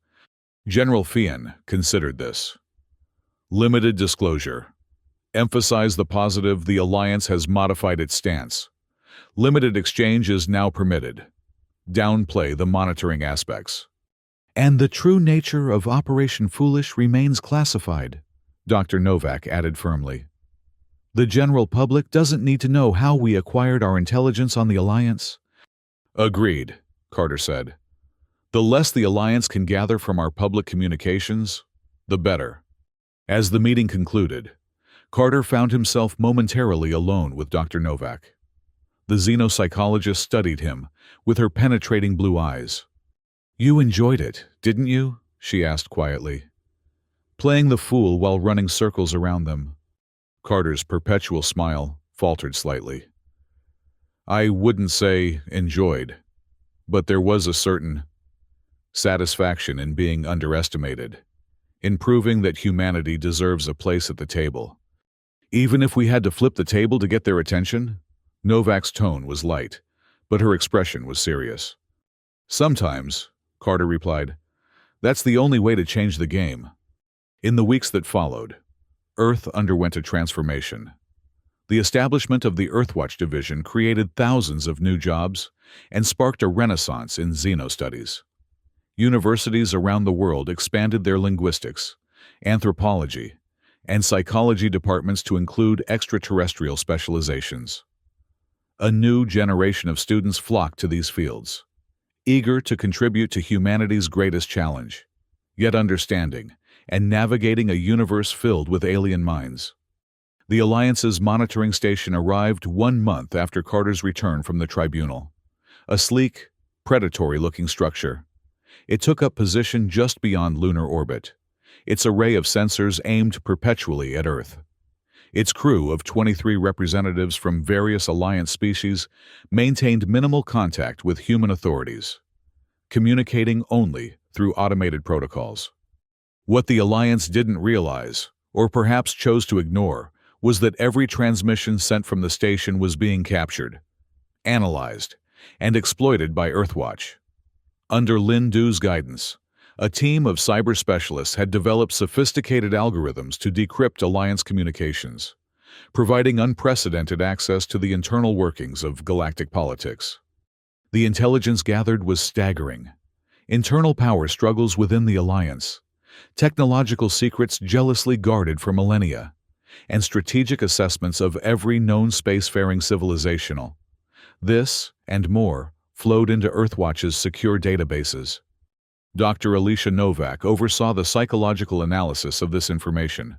General Fian considered this. Limited disclosure. Emphasize the positive, the Alliance has modified its stance. Limited exchange is now permitted. Downplay the monitoring aspects. And the true nature of Operation Foolish remains classified, Dr. Novak added firmly. The general public doesn't need to know how we acquired our intelligence on the Alliance. Agreed, Carter said. The less the Alliance can gather from our public communications, the better. As the meeting concluded, Carter found himself momentarily alone with Dr. Novak. The xenopsychologist studied him with her penetrating blue eyes. You enjoyed it, didn't you? She asked quietly. Playing the fool while running circles around them. Carter's perpetual smile faltered slightly. I wouldn't say enjoyed, but there was a certain satisfaction in being underestimated, in proving that humanity deserves a place at the table. Even if we had to flip the table to get their attention? Novak's tone was light, but her expression was serious. Sometimes, Carter replied, that's the only way to change the game. In the weeks that followed, Earth underwent a transformation. The establishment of the Earthwatch Division created thousands of new jobs and sparked a renaissance in xenostudies. Universities around the world expanded their linguistics, anthropology, and psychology departments to include extraterrestrial specializations. A new generation of students flocked to these fields, eager to contribute to humanity's greatest challenge, yet understanding and navigating a universe filled with alien minds. The Alliance's monitoring station arrived 1 month after Carter's return from the tribunal. A sleek, predatory-looking structure. It took up position just beyond lunar orbit, its array of sensors aimed perpetually at Earth. Its crew of 23 representatives from various Alliance species maintained minimal contact with human authorities, communicating only through automated protocols. What the Alliance didn't realize, or perhaps chose to ignore, was that every transmission sent from the station was being captured, analyzed, and exploited by Earthwatch. Under Lin Du's guidance, a team of cyber specialists had developed sophisticated algorithms to decrypt Alliance communications, providing unprecedented access to the internal workings of galactic politics. The intelligence gathered was staggering. Internal power struggles within the Alliance, technological secrets jealously guarded for millennia, and strategic assessments of every known spacefaring civilizational. This, and more, flowed into Earthwatch's secure databases. Dr. Alicia Novak oversaw the psychological analysis of this information,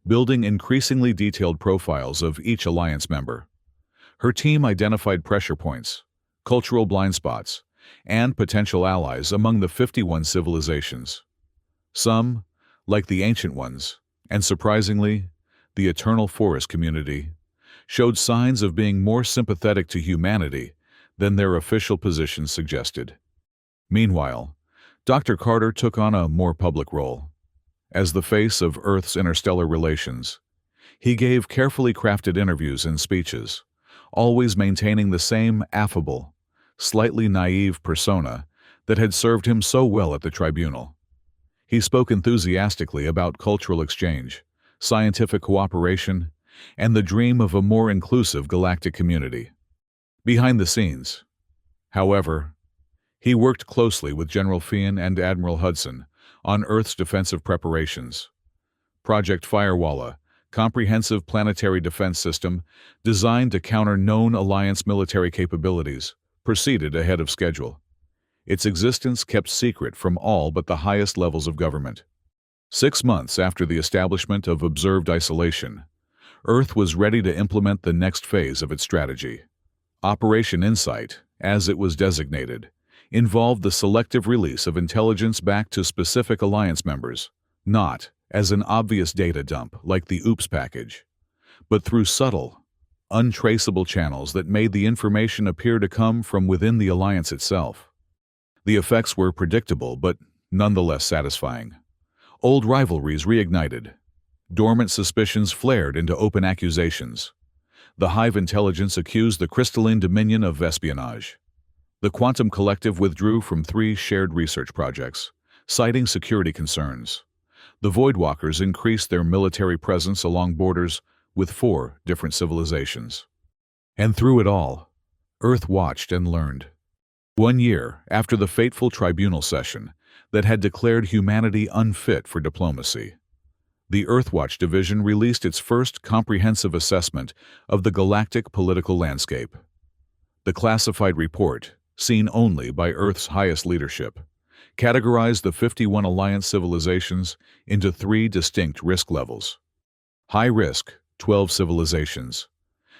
building increasingly detailed profiles of each Alliance member. Her team identified pressure points, cultural blind spots, and potential allies among the 51 civilizations. Some, like the ancient ones, and surprisingly, the Eternal Forest community, showed signs of being more sympathetic to humanity than their official positions suggested. Meanwhile, Dr. Carter took on a more public role. As the face of Earth's interstellar relations, he gave carefully crafted interviews and speeches, always maintaining the same affable, slightly naive persona that had served him so well at the tribunal. He spoke enthusiastically about cultural exchange, scientific cooperation, and the dream of a more inclusive galactic community. Behind the scenes, However, he worked closely with General Fian and Admiral Hudson on Earth's defensive preparations. Project Firewall, comprehensive planetary defense system designed to counter known Alliance military capabilities, proceeded ahead of schedule. Its existence kept secret from all but the highest levels of government. 6 months after the establishment of observed isolation, Earth was ready to implement the next phase of its strategy. Operation Insight, as it was designated, involved the selective release of intelligence back to specific Alliance members, not as an obvious data dump like the OOPS package, but through subtle, untraceable channels that made the information appear to come from within the Alliance itself. The effects were predictable but nonetheless satisfying. Old rivalries reignited. Dormant suspicions flared into open accusations. The Hive intelligence accused the crystalline dominion of espionage. The Quantum Collective withdrew from 3 shared research projects, citing security concerns. The Voidwalkers increased their military presence along borders with 4 different civilizations. And through it all, Earth watched and learned. 1 year after the fateful tribunal session that had declared humanity unfit for diplomacy, the Earthwatch Division released its first comprehensive assessment of the galactic political landscape. The classified report, seen only by Earth's highest leadership, categorized the 51 Alliance civilizations into 3 distinct risk levels. High risk, 12 civilizations.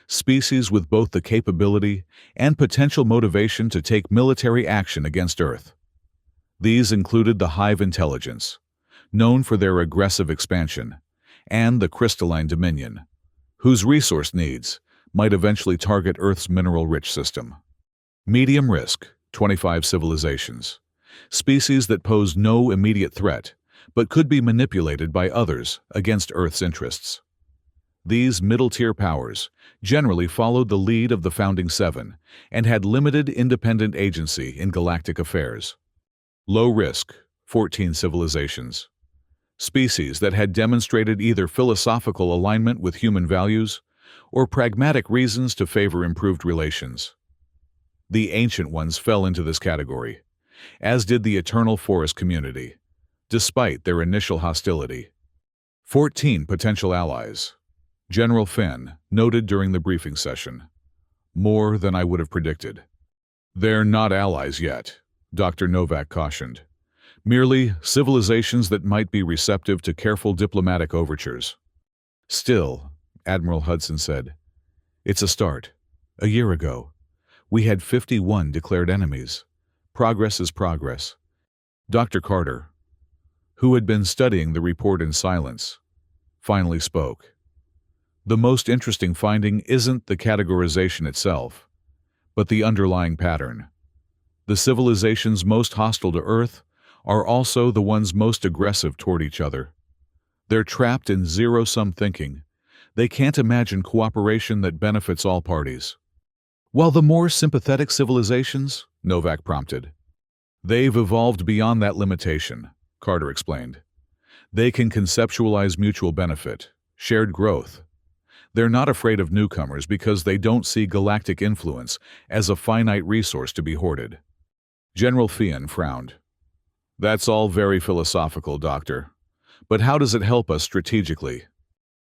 Species with both the capability and potential motivation to take military action against Earth. These included the Hive intelligence, known for their aggressive expansion, and the Crystalline Dominion, whose resource needs might eventually target Earth's mineral-rich system. Medium risk, 25 civilizations. Species that pose no immediate threat, but could be manipulated by others against Earth's interests. These middle-tier powers generally followed the lead of the Founding Seven and had limited independent agency in galactic affairs. Low risk, 14 civilizations. Species that had demonstrated either philosophical alignment with human values or pragmatic reasons to favor improved relations. The Ancient Ones fell into this category, as did the Eternal Forest community, despite their initial hostility. 14 potential allies. General Finn noted during the briefing session. More than I would have predicted. They're not allies yet, Dr. Novak cautioned. Merely civilizations that might be receptive to careful diplomatic overtures. Still, Admiral Hudson said, it's a start. A year ago, we had 51 declared enemies. Progress is progress. Dr. Carter, who had been studying the report in silence, finally spoke. The most interesting finding isn't the categorization itself, but the underlying pattern. The civilizations most hostile to Earth are also the ones most aggressive toward each other. They're trapped in zero-sum thinking. They can't imagine cooperation that benefits all parties. While the more sympathetic civilizations, Novak prompted. They've evolved beyond that limitation, Carter explained. They can conceptualize mutual benefit, shared growth. They're not afraid of newcomers because they don't see galactic influence as a finite resource to be hoarded. General Fian frowned. That's all very philosophical, Doctor. But how does it help us strategically?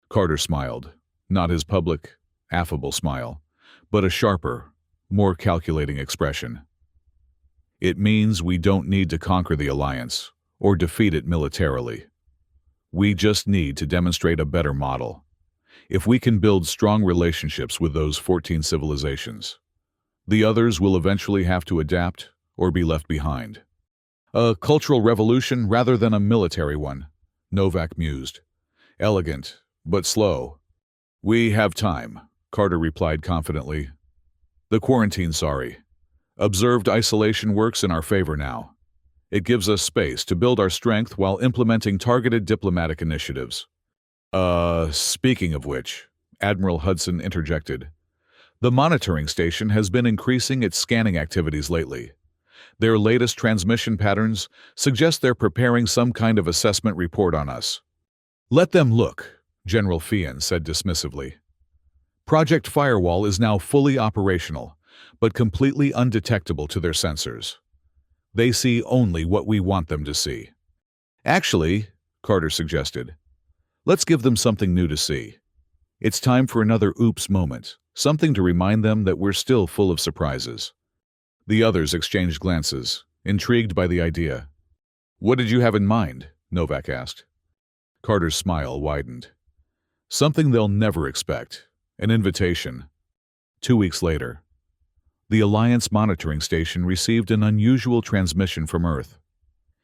Carter smiled, not his public, affable smile, but a sharper, more calculating expression. It means we don't need to conquer the Alliance or defeat it militarily. We just need to demonstrate a better model. If we can build strong relationships with those 14 civilizations, the others will eventually have to adapt or be left behind. A cultural revolution rather than a military one, Novak mused. Elegant, but slow. We have time, Carter replied confidently. The quarantine, sorry. Observed isolation works in our favor now. It gives us space to build our strength while implementing targeted diplomatic initiatives. Speaking of which, Admiral Hudson interjected. The monitoring station has been increasing its scanning activities lately. Their latest transmission patterns suggest they're preparing some kind of assessment report on us. Let them look, General Fian said dismissively. Project Firewall is now fully operational, but completely undetectable to their sensors. They see only what we want them to see. Actually, Carter suggested, let's give them something new to see. It's time for another oops moment, something to remind them that we're still full of surprises. The others exchanged glances, intrigued by the idea. What did you have in mind? Novak asked. Carter's smile widened. Something they'll never expect. An invitation. 2 weeks later, the Alliance monitoring station received an unusual transmission from Earth.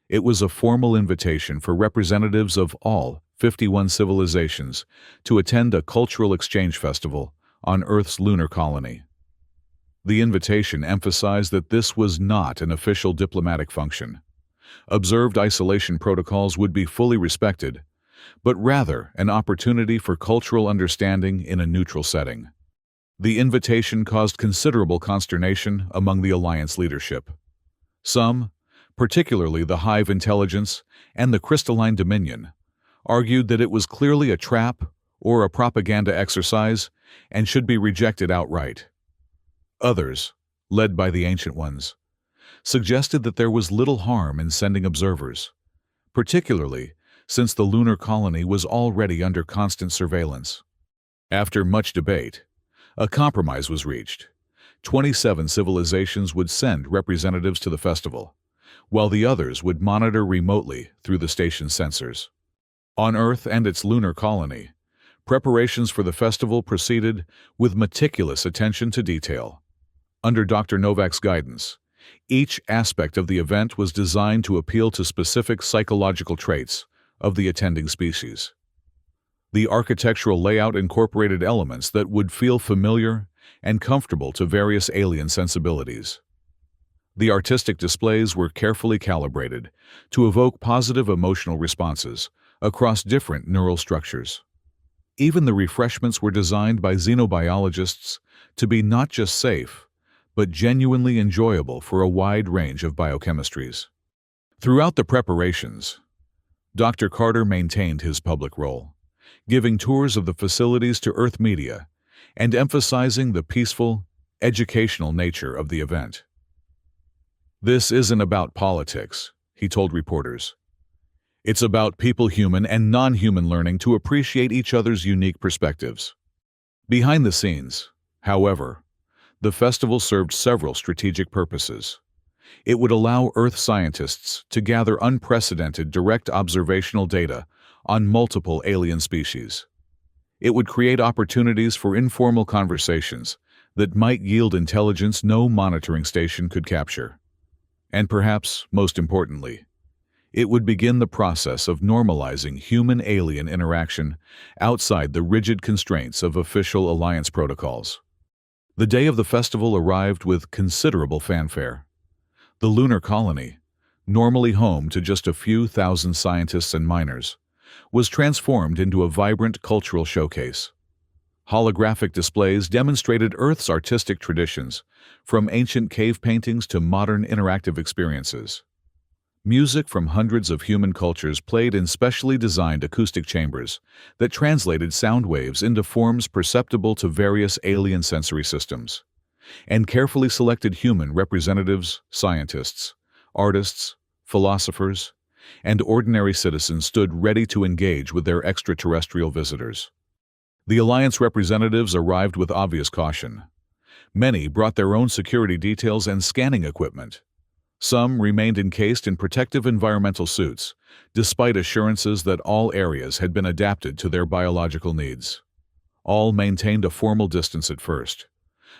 It was a formal invitation for representatives of all 51 civilizations to attend a cultural exchange festival on Earth's lunar colony. The invitation emphasized that this was not an official diplomatic function. Observed isolation protocols would be fully respected, but rather an opportunity for cultural understanding in a neutral setting. The invitation caused considerable consternation among the Alliance leadership. Some, particularly the Hive Intelligence and the Crystalline Dominion, argued that it was clearly a trap or a propaganda exercise and should be rejected outright. Others, led by the Ancient Ones, suggested that there was little harm in sending observers, particularly since the lunar colony was already under constant surveillance. After much debate, a compromise was reached. 27 civilizations would send representatives to the festival, while the others would monitor remotely through the station's sensors. On Earth and its lunar colony, preparations for the festival proceeded with meticulous attention to detail. Under Dr. Novak's guidance, each aspect of the event was designed to appeal to specific psychological traits of the attending species. The architectural layout incorporated elements that would feel familiar and comfortable to various alien sensibilities. The artistic displays were carefully calibrated to evoke positive emotional responses across different neural structures. Even the refreshments were designed by xenobiologists to be not just safe, but genuinely enjoyable for a wide range of biochemistries. Throughout the preparations, Dr. Carter maintained his public role, giving tours of the facilities to Earth media and emphasizing the peaceful, educational nature of the event. This isn't about politics, he told reporters. It's about people human and non-human learning to appreciate each other's unique perspectives. Behind the scenes, however, the festival served several strategic purposes. It would allow Earth scientists to gather unprecedented direct observational data on multiple alien species. It would create opportunities for informal conversations that might yield intelligence no monitoring station could capture. And perhaps, most importantly, it would begin the process of normalizing human-alien interaction outside the rigid constraints of official Alliance protocols. The day of the festival arrived with considerable fanfare. The lunar colony, normally home to just a few thousand scientists and miners, was transformed into a vibrant cultural showcase. Holographic displays demonstrated Earth's artistic traditions, from ancient cave paintings to modern interactive experiences. Music from hundreds of human cultures played in specially designed acoustic chambers that translated sound waves into forms perceptible to various alien sensory systems. And carefully selected human representatives, scientists, artists, philosophers, and ordinary citizens stood ready to engage with their extraterrestrial visitors. The Alliance representatives arrived with obvious caution. Many brought their own security details and scanning equipment. Some remained encased in protective environmental suits, despite assurances that all areas had been adapted to their biological needs. All maintained a formal distance at first,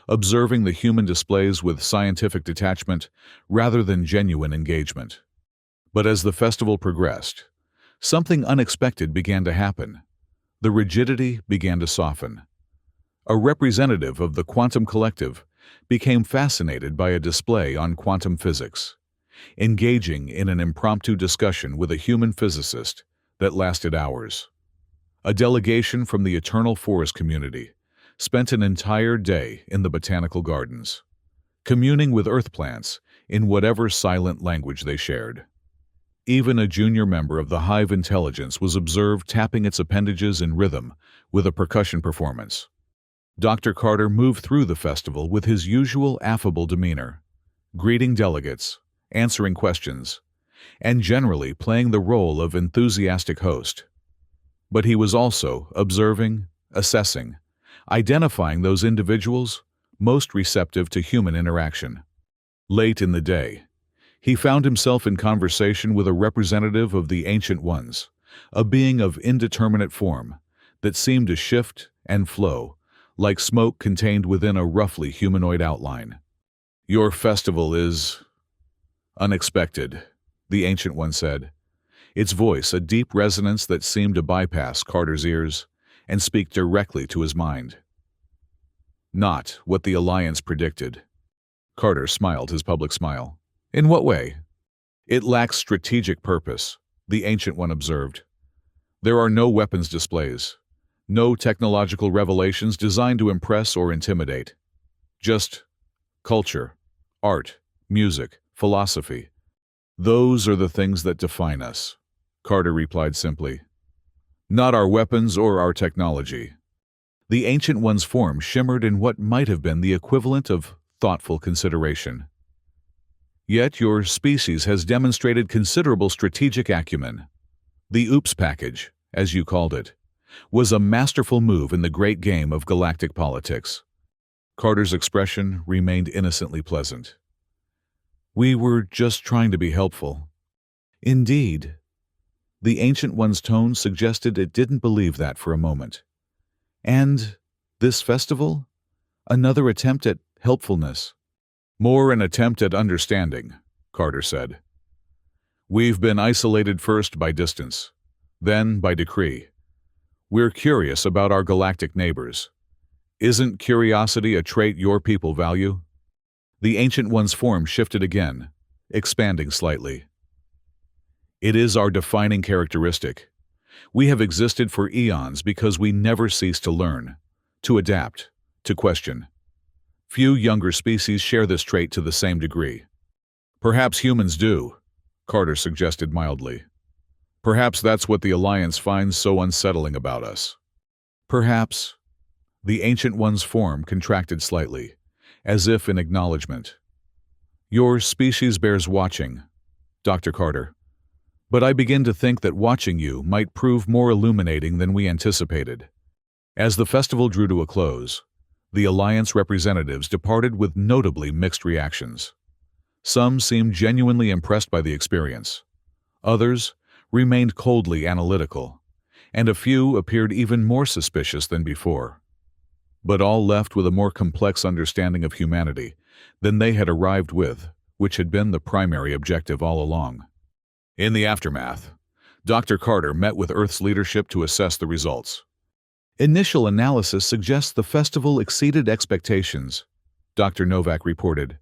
observing the human displays with scientific detachment rather than genuine engagement. But as the festival progressed, something unexpected began to happen. The rigidity began to soften. A representative of the quantum collective became fascinated by a display on quantum physics, engaging in an impromptu discussion with a human physicist that lasted hours. A delegation from the Eternal Forest community spent an entire day in the botanical gardens, communing with earth plants in whatever silent language they shared. Even a junior member of the Hive Intelligence was observed tapping its appendages in rhythm with a percussion performance. Dr. Carter moved through the festival with his usual affable demeanor, greeting delegates, answering questions, and generally playing the role of enthusiastic host. But he was also observing, assessing, identifying those individuals most receptive to human interaction. Late in the day, he found himself in conversation with a representative of the Ancient Ones, a being of indeterminate form that seemed to shift and flow like smoke contained within a roughly humanoid outline. "Your festival is unexpected," the Ancient One said, its voice a deep resonance that seemed to bypass Carter's ears and speak directly to his mind. "Not what the Alliance predicted." Carter smiled his public smile. "In what way?" "It lacks strategic purpose," the Ancient One observed. "There are no weapons displays, no technological revelations designed to impress or intimidate. Just culture, art, music, philosophy. Those are the things that define us," Carter replied simply. "Not our weapons or our technology." The Ancient One's form shimmered in what might have been the equivalent of thoughtful consideration. "Yet your species has demonstrated considerable strategic acumen. The OOPS package, as you called it, was a masterful move in the great game of galactic politics." Carter's expression remained innocently pleasant. "We were just trying to be helpful." "Indeed." The Ancient One's tone suggested it didn't believe that for a moment. "And this festival? Another attempt at helpfulness?" "More an attempt at understanding," Carter said. "We've been isolated first by distance, then by decree. We're curious about our galactic neighbors. Isn't curiosity a trait your people value?" The Ancient One's form shifted again, expanding slightly. "It is our defining characteristic. We have existed for eons because we never cease to learn, to adapt, to question. Few younger species share this trait to the same degree." "Perhaps humans do," Carter suggested mildly. "Perhaps that's what the Alliance finds so unsettling about us." "Perhaps." The Ancient One's form contracted slightly, as if in acknowledgement. "Your species bears watching, Dr. Carter. But I begin to think that watching you might prove more illuminating than we anticipated." As the festival drew to a close, the Alliance representatives departed with notably mixed reactions. Some seemed genuinely impressed by the experience. Others remained coldly analytical, and a few appeared even more suspicious than before. But all left with a more complex understanding of humanity than they had arrived with, which had been the primary objective all along. In the aftermath, Dr. Carter met with Earth's leadership to assess the results. "Initial analysis suggests the festival exceeded expectations," Dr. Novak reported.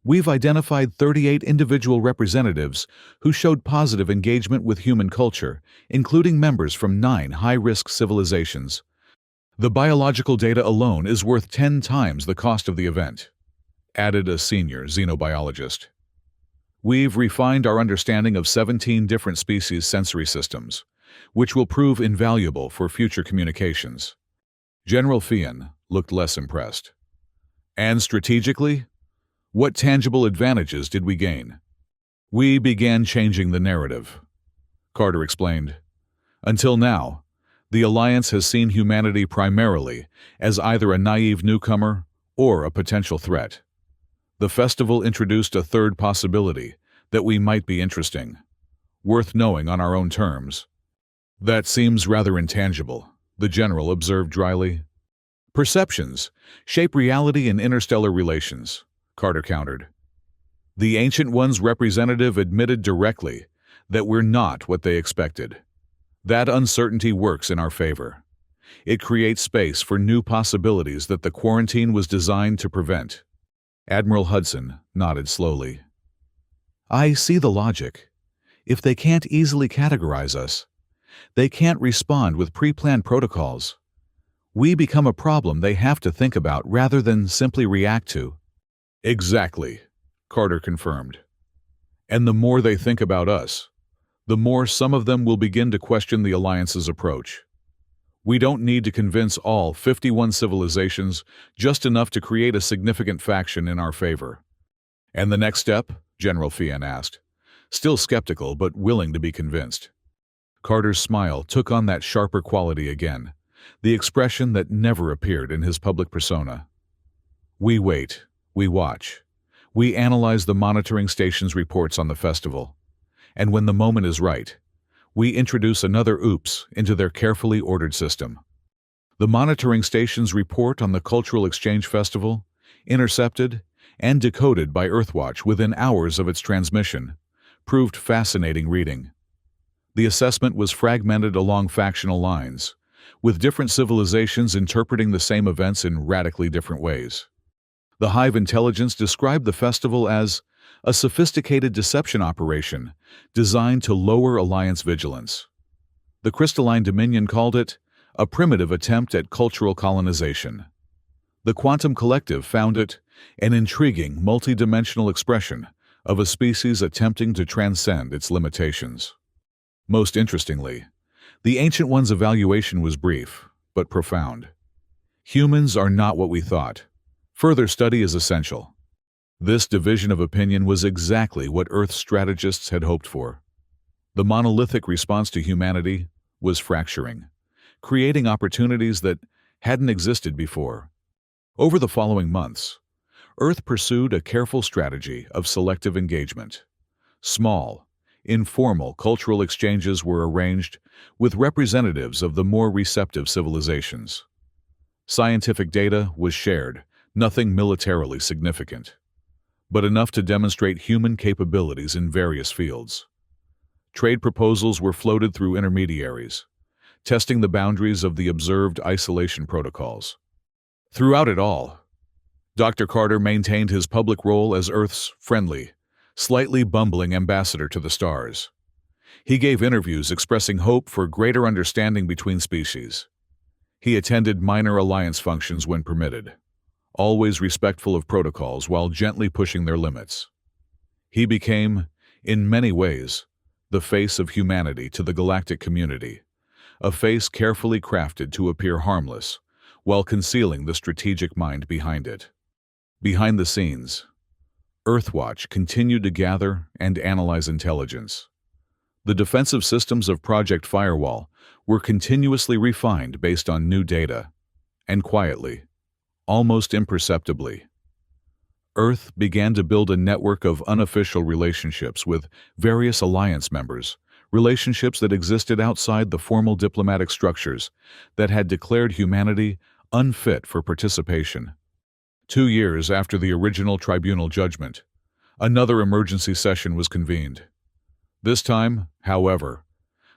"We've identified 38 individual representatives who showed positive engagement with human culture, including members from 9 high-risk civilizations. The biological data alone is worth 10 times the cost of the event," added a senior xenobiologist. "We've refined our understanding of 17 different species' sensory systems, which will prove invaluable for future communications." General Fian looked less impressed. "And strategically? What tangible advantages did we gain?" "We began changing the narrative," Carter explained. "Until now, the Alliance has seen humanity primarily as either a naive newcomer or a potential threat. The festival introduced a third possibility, that we might be interesting, worth knowing on our own terms." "That seems rather intangible," the general observed dryly. "Perceptions shape reality in interstellar relations," Carter countered. "The Ancient One's representative admitted directly that we're not what they expected. That uncertainty works in our favor. It creates space for new possibilities that the quarantine was designed to prevent." Admiral Hudson nodded slowly. "I see the logic. If they can't easily categorize us, they can't respond with pre-planned protocols. We become a problem they have to think about rather than simply react to." "Exactly," Carter confirmed. "And the more they think about us, the more some of them will begin to question the Alliance's approach. We don't need to convince all 51 civilizations, just enough to create a significant faction in our favor." "And the next step?" General Fian asked, still skeptical but willing to be convinced. Carter's smile took on that sharper quality again, the expression that never appeared in his public persona. "We wait, we watch. We analyze the monitoring station's reports on the festival. And when the moment is right, we introduce another oops into their carefully ordered system." The monitoring station's report on the Cultural Exchange Festival, intercepted and decoded by Earthwatch within hours of its transmission, proved fascinating reading. The assessment was fragmented along factional lines, with different civilizations interpreting the same events in radically different ways. The Hive intelligence described the festival as a sophisticated deception operation designed to lower Alliance vigilance. The Crystalline Dominion called it a primitive attempt at cultural colonization. The Quantum Collective found it an intriguing multidimensional expression of a species attempting to transcend its limitations. Most interestingly, the Ancient One's evaluation was brief, but profound. "Humans are not what we thought. Further study is essential." This division of opinion was exactly what Earth's strategists had hoped for. The monolithic response to humanity was fracturing, creating opportunities that hadn't existed before. Over the following months, Earth pursued a careful strategy of selective engagement. Small, informal cultural exchanges were arranged with representatives of the more receptive civilizations. Scientific data was shared, nothing militarily significant, but enough to demonstrate human capabilities in various fields. Trade proposals were floated through intermediaries, testing the boundaries of the observed isolation protocols. Throughout it all, Dr. Carter maintained his public role as Earth's friendly, slightly bumbling ambassador to the stars. He gave interviews expressing hope for greater understanding between species. He attended minor alliance functions when permitted, always respectful of protocols while gently pushing their limits. He became, in many ways, the face of humanity to the galactic community, a face carefully crafted to appear harmless while concealing the strategic mind behind it. Behind the scenes, Earthwatch continued to gather and analyze intelligence. The defensive systems of Project Firewall were continuously refined based on new data, and quietly, almost imperceptibly, Earth began to build a network of unofficial relationships with various alliance members, relationships that existed outside the formal diplomatic structures that had declared humanity unfit for participation. 2 years after the original tribunal judgment, another emergency session was convened. This time, however,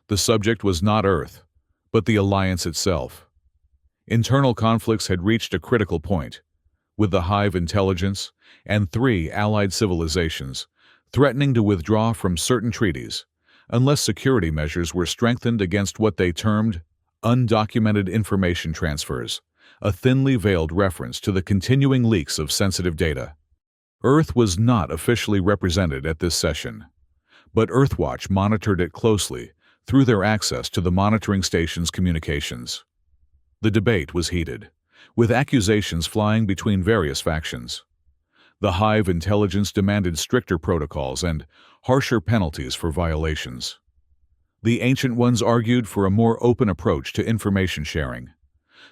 the subject was not Earth, but the Alliance itself. Internal conflicts had reached a critical point, with the Hive intelligence and 3 allied civilizations threatening to withdraw from certain treaties unless security measures were strengthened against what they termed undocumented information transfers, a thinly veiled reference to the continuing leaks of sensitive data. Earth was not officially represented at this session, but Earthwatch monitored it closely through their access to the monitoring station's communications. The debate was heated, with accusations flying between various factions. The Hive intelligence demanded stricter protocols and harsher penalties for violations. The Ancient Ones argued for a more open approach to information sharing,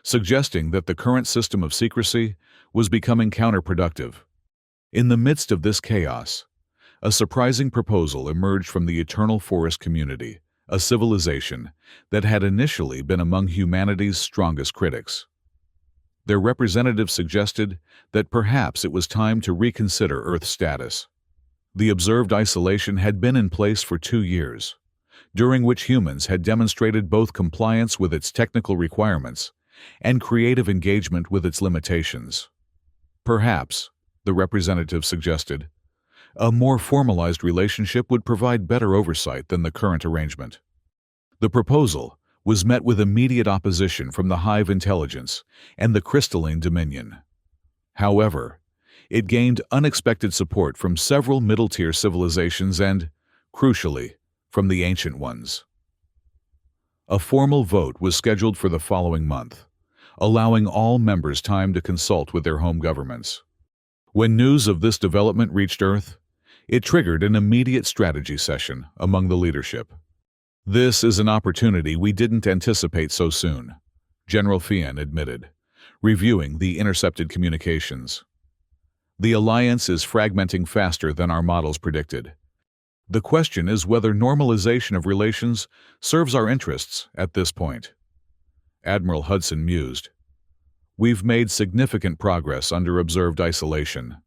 suggesting that the current system of secrecy was becoming counterproductive. In the midst of this chaos, a surprising proposal emerged from the Eternal Forest community, a civilization that had initially been among humanity's strongest critics. Their representatives suggested that perhaps it was time to reconsider Earth's status. The observed isolation had been in place for 2 years, during which humans had demonstrated both compliance with its technical requirements and creative engagement with its limitations. Perhaps, the representative suggested, a more formalized relationship would provide better oversight than the current arrangement. The proposal was met with immediate opposition from the Hive intelligence and the Crystalline Dominion. However, it gained unexpected support from several middle-tier civilizations and, crucially, from the Ancient Ones. A formal vote was scheduled for the following month, allowing all members time to consult with their home governments. When news of this development reached Earth, it triggered an immediate strategy session among the leadership. "This is an opportunity we didn't anticipate so soon," General Fian admitted, reviewing the intercepted communications. "The alliance is fragmenting faster than our models predicted. The question is whether normalization of relations serves our interests at this point." Admiral Hudson mused. "We've made significant progress under observed isolation.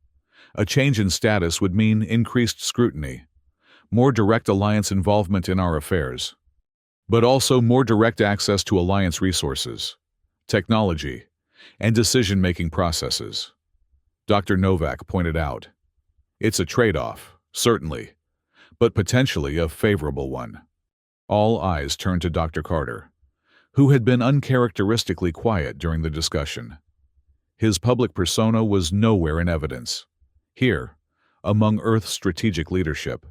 A change in status would mean increased scrutiny, more direct alliance involvement in our affairs, but also more direct access to alliance resources, technology, and decision-making processes," Dr. Novak pointed out. "It's a trade-off, certainly, but potentially a favorable one." All eyes turned to Dr. Carter, who had been uncharacteristically quiet during the discussion. His public persona was nowhere in evidence. Here, among Earth's strategic leadership,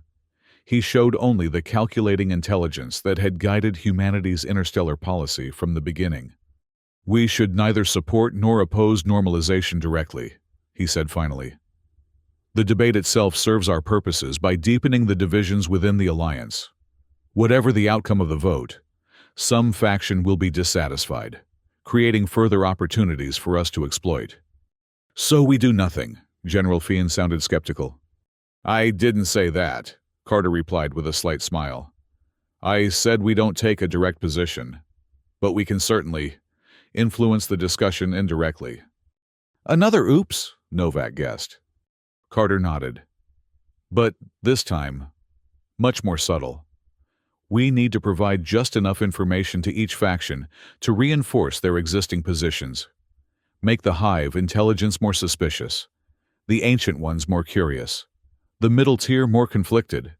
he showed only the calculating intelligence that had guided humanity's interstellar policy from the beginning. "We should neither support nor oppose normalization directly," he said finally. "The debate itself serves our purposes by deepening the divisions within the alliance. Whatever the outcome of the vote, some faction will be dissatisfied, creating further opportunities for us to exploit." "So we do nothing," General Fian sounded skeptical. "I didn't say that," Carter replied with a slight smile. "I said we don't take a direct position, but we can certainly influence the discussion indirectly." "Another oops," Novak guessed. Carter nodded. "But this time, much more subtle. We need to provide just enough information to each faction to reinforce their existing positions, make the Hive intelligence more suspicious, the Ancient Ones more curious, the middle tier more conflicted.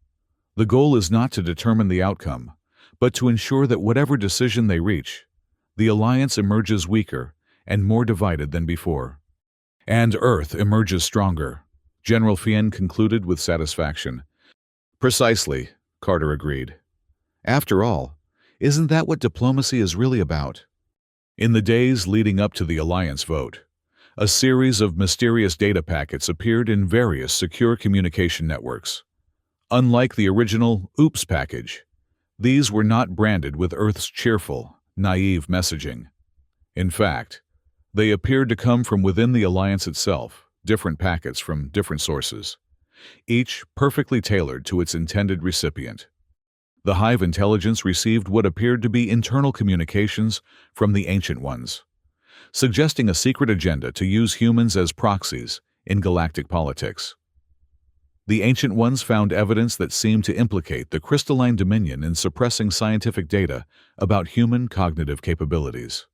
The goal is not to determine the outcome, but to ensure that whatever decision they reach, the alliance emerges weaker and more divided than before. And Earth emerges stronger," General Fian concluded with satisfaction. "Precisely," Carter agreed. "After all, isn't that what diplomacy is really about?" In the days leading up to the alliance vote, a series of mysterious data packets appeared in various secure communication networks. Unlike the original OOPS package, these were not branded with Earth's cheerful, naive messaging. In fact, they appeared to come from within the alliance itself, different packets from different sources, each perfectly tailored to its intended recipient. The Hive intelligence received what appeared to be internal communications from the Ancient Ones, suggesting a secret agenda to use humans as proxies in galactic politics. The Ancient Ones found evidence that seemed to implicate the crystalline dominion in suppressing scientific data about human cognitive capabilities.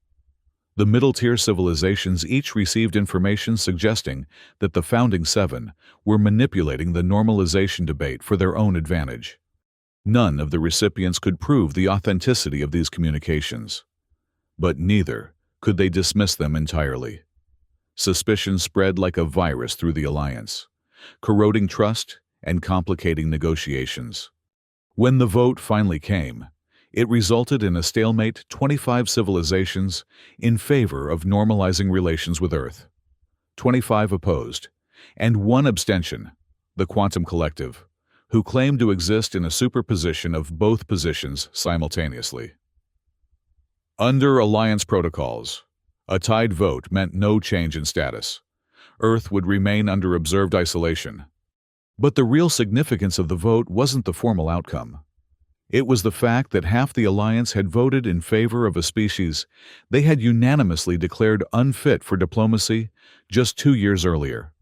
The middle-tier civilizations each received information suggesting that the Founding Seven were manipulating the normalization debate for their own advantage. None of the recipients could prove the authenticity of these communications, but neither could they dismiss them entirely. Suspicion spread like a virus through the alliance, corroding trust and complicating negotiations. When the vote finally came, it resulted in a stalemate 25 civilizations in favor of normalizing relations with Earth. 25 opposed, and one abstention, the Quantum Collective, who claimed to exist in a superposition of both positions simultaneously. Under Alliance protocols, a tied vote meant no change in status. Earth would remain under observed isolation. But the real significance of the vote wasn't the formal outcome. It was the fact that half the Alliance had voted in favor of a species they had unanimously declared unfit for diplomacy just 2 years earlier.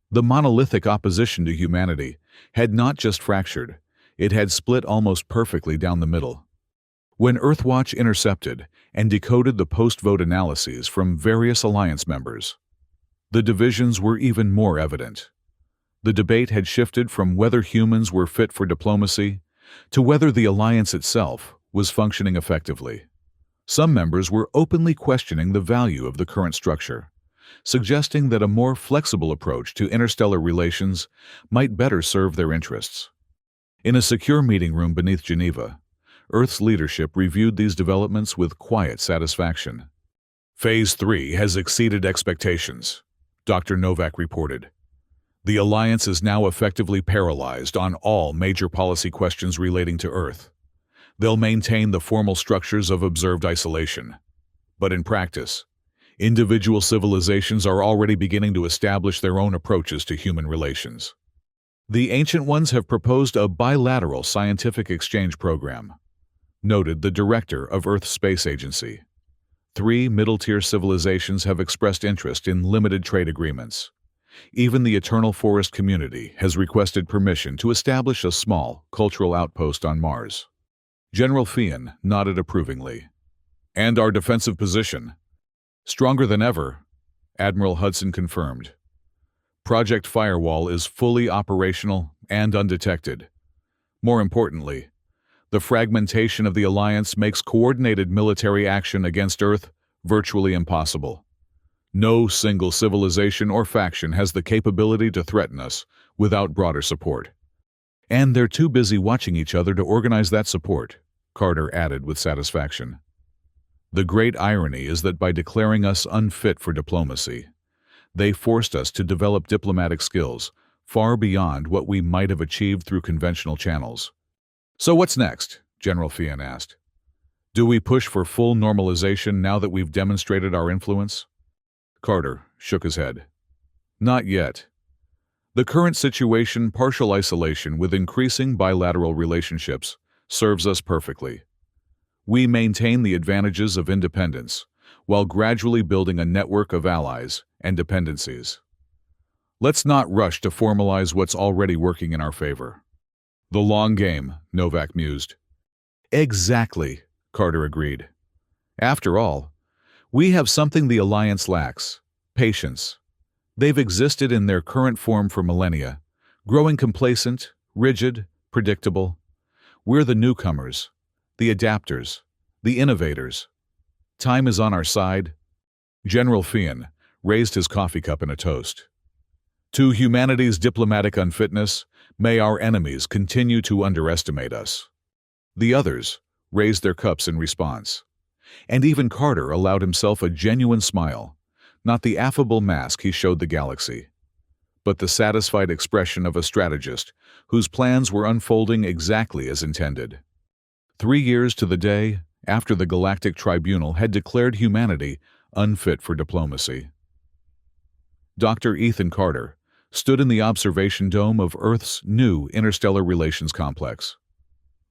The monolithic opposition to humanity had not just fractured, it had split almost perfectly down the middle. When Earthwatch intercepted and decoded the post-vote analyses from various Alliance members, the divisions were even more evident. The debate had shifted from whether humans were fit for diplomacy to whether the Alliance itself was functioning effectively. Some members were openly questioning the value of the current structure, suggesting that a more flexible approach to interstellar relations might better serve their interests. In a secure meeting room beneath Geneva, Earth's leadership reviewed these developments with quiet satisfaction. Phase 3 has exceeded expectations, Dr. Novak reported. The Alliance is now effectively paralyzed on all major policy questions relating to Earth. They'll maintain the formal structures of observed isolation. But in practice, individual civilizations are already beginning to establish their own approaches to human relations. The Ancient Ones have proposed a bilateral scientific exchange program, noted the director of Earth's Space Agency. 3 middle-tier civilizations have expressed interest in limited trade agreements. Even the Eternal Forest community has requested permission to establish a small cultural outpost on Mars. General Fian nodded approvingly. And our defensive position? Stronger than ever, Admiral Hudson confirmed. Project Firewall is fully operational and undetected. More importantly, the fragmentation of the Alliance makes coordinated military action against Earth virtually impossible. No single civilization or faction has the capability to threaten us without broader support. And they're too busy watching each other to organize that support, Carter added with satisfaction. The great irony is that by declaring us unfit for diplomacy, they forced us to develop diplomatic skills far beyond what we might have achieved through conventional channels. So what's next? General Fian asked. Do we push for full normalization now that we've demonstrated our influence? Carter shook his head. Not yet. The current situation, partial isolation with increasing bilateral relationships, serves us perfectly. We maintain the advantages of independence, while gradually building a network of allies and dependencies. Let's not rush to formalize what's already working in our favor. The long game, Novak mused. Exactly, Carter agreed. After all, we have something the Alliance lacks: patience. They've existed in their current form for millennia, growing complacent, rigid, predictable. We're the newcomers, the adapters, the innovators. Time is on our side. General Fian raised his coffee cup in a toast. To humanity's diplomatic unfitness, may our enemies continue to underestimate us. The others raised their cups in response. And even Carter allowed himself a genuine smile, not the affable mask he showed the galaxy, but the satisfied expression of a strategist whose plans were unfolding exactly as intended. 3 years to the day after the Galactic Tribunal had declared humanity unfit for diplomacy. Dr. Ethan Carter stood in the observation dome of Earth's new interstellar relations complex.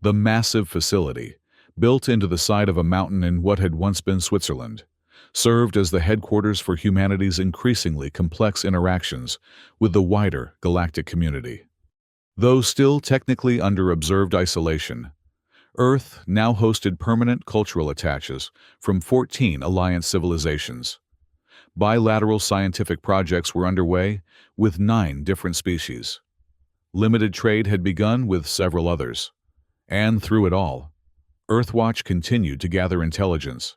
The massive facility, built into the side of a mountain in what had once been Switzerland, served as the headquarters for humanity's increasingly complex interactions with the wider galactic community. Though still technically under observed isolation, Earth now hosted permanent cultural attaches from 14 Alliance civilizations. Bilateral scientific projects were underway with 9 different species. Limited trade had begun with several others. And through it all, Earthwatch continued to gather intelligence,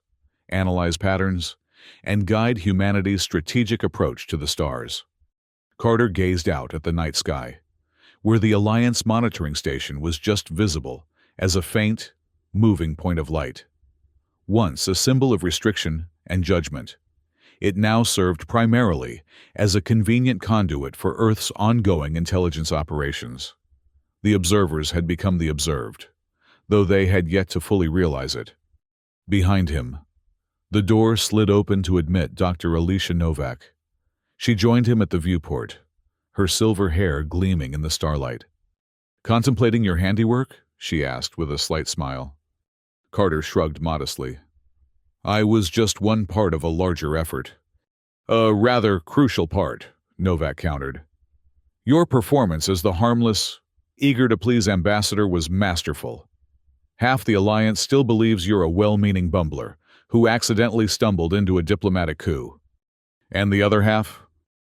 analyze patterns, and guide humanity's strategic approach to the stars. Carter gazed out at the night sky, where the Alliance monitoring station was just visible as a faint, moving point of light. Once a symbol of restriction and judgment, it now served primarily as a convenient conduit for Earth's ongoing intelligence operations. The observers had become the observed, though they had yet to fully realize it. Behind him, the door slid open to admit Dr. Alicia Novak. She joined him at the viewport, her silver hair gleaming in the starlight. "Contemplating your handiwork?" she asked with a slight smile. Carter shrugged modestly. "I was just one part of a larger effort." "A rather crucial part," Novak countered. "Your performance as the harmless, eager-to-please ambassador was masterful. Half the Alliance still believes you're a well-meaning bumbler who accidentally stumbled into a diplomatic coup. And the other half?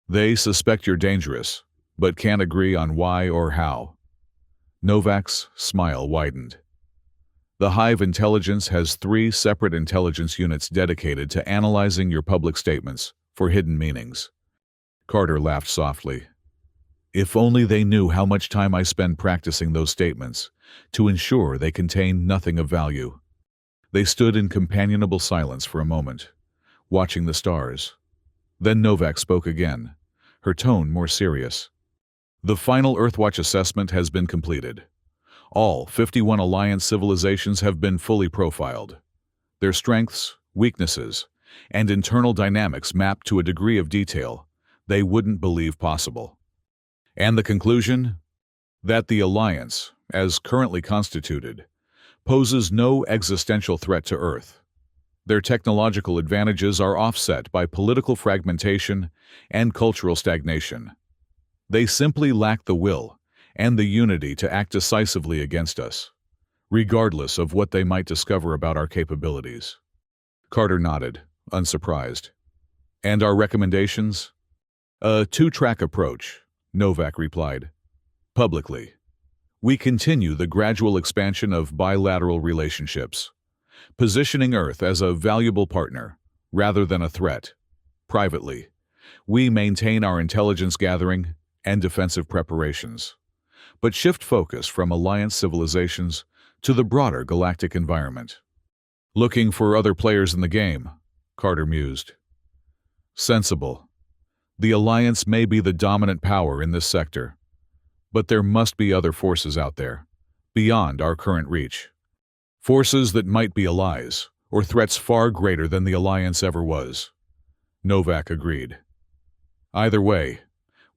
They suspect you're dangerous, but can't agree on why or how." Novak's smile widened. "The Hive Intelligence has 3 separate intelligence units dedicated to analyzing your public statements for hidden meanings." Carter laughed softly. If only they knew how much time I spend practicing those statements to ensure they contain nothing of value. They stood in companionable silence for a moment, watching the stars. Then Novak spoke again, her tone more serious. The final Earthwatch assessment has been completed. All 51 Alliance civilizations have been fully profiled. Their strengths, weaknesses, and internal dynamics mapped to a degree of detail they wouldn't believe possible. And the conclusion? That the Alliance, as currently constituted, poses no existential threat to Earth. Their technological advantages are offset by political fragmentation and cultural stagnation. They simply lack the will and the unity to act decisively against us, regardless of what they might discover about our capabilities. Carter nodded, unsurprised. And our recommendations? A two-track approach, Novak replied. Publicly, we continue the gradual expansion of bilateral relationships, positioning Earth as a valuable partner rather than a threat. Privately, we maintain our intelligence gathering and defensive preparations, but shift focus from Alliance civilizations to the broader galactic environment. Looking for other players in the game, Carter mused. Sensible. The Alliance may be the dominant power in this sector, but there must be other forces out there, beyond our current reach. Forces that might be allies, or threats far greater than the Alliance ever was. Novak agreed. Either way,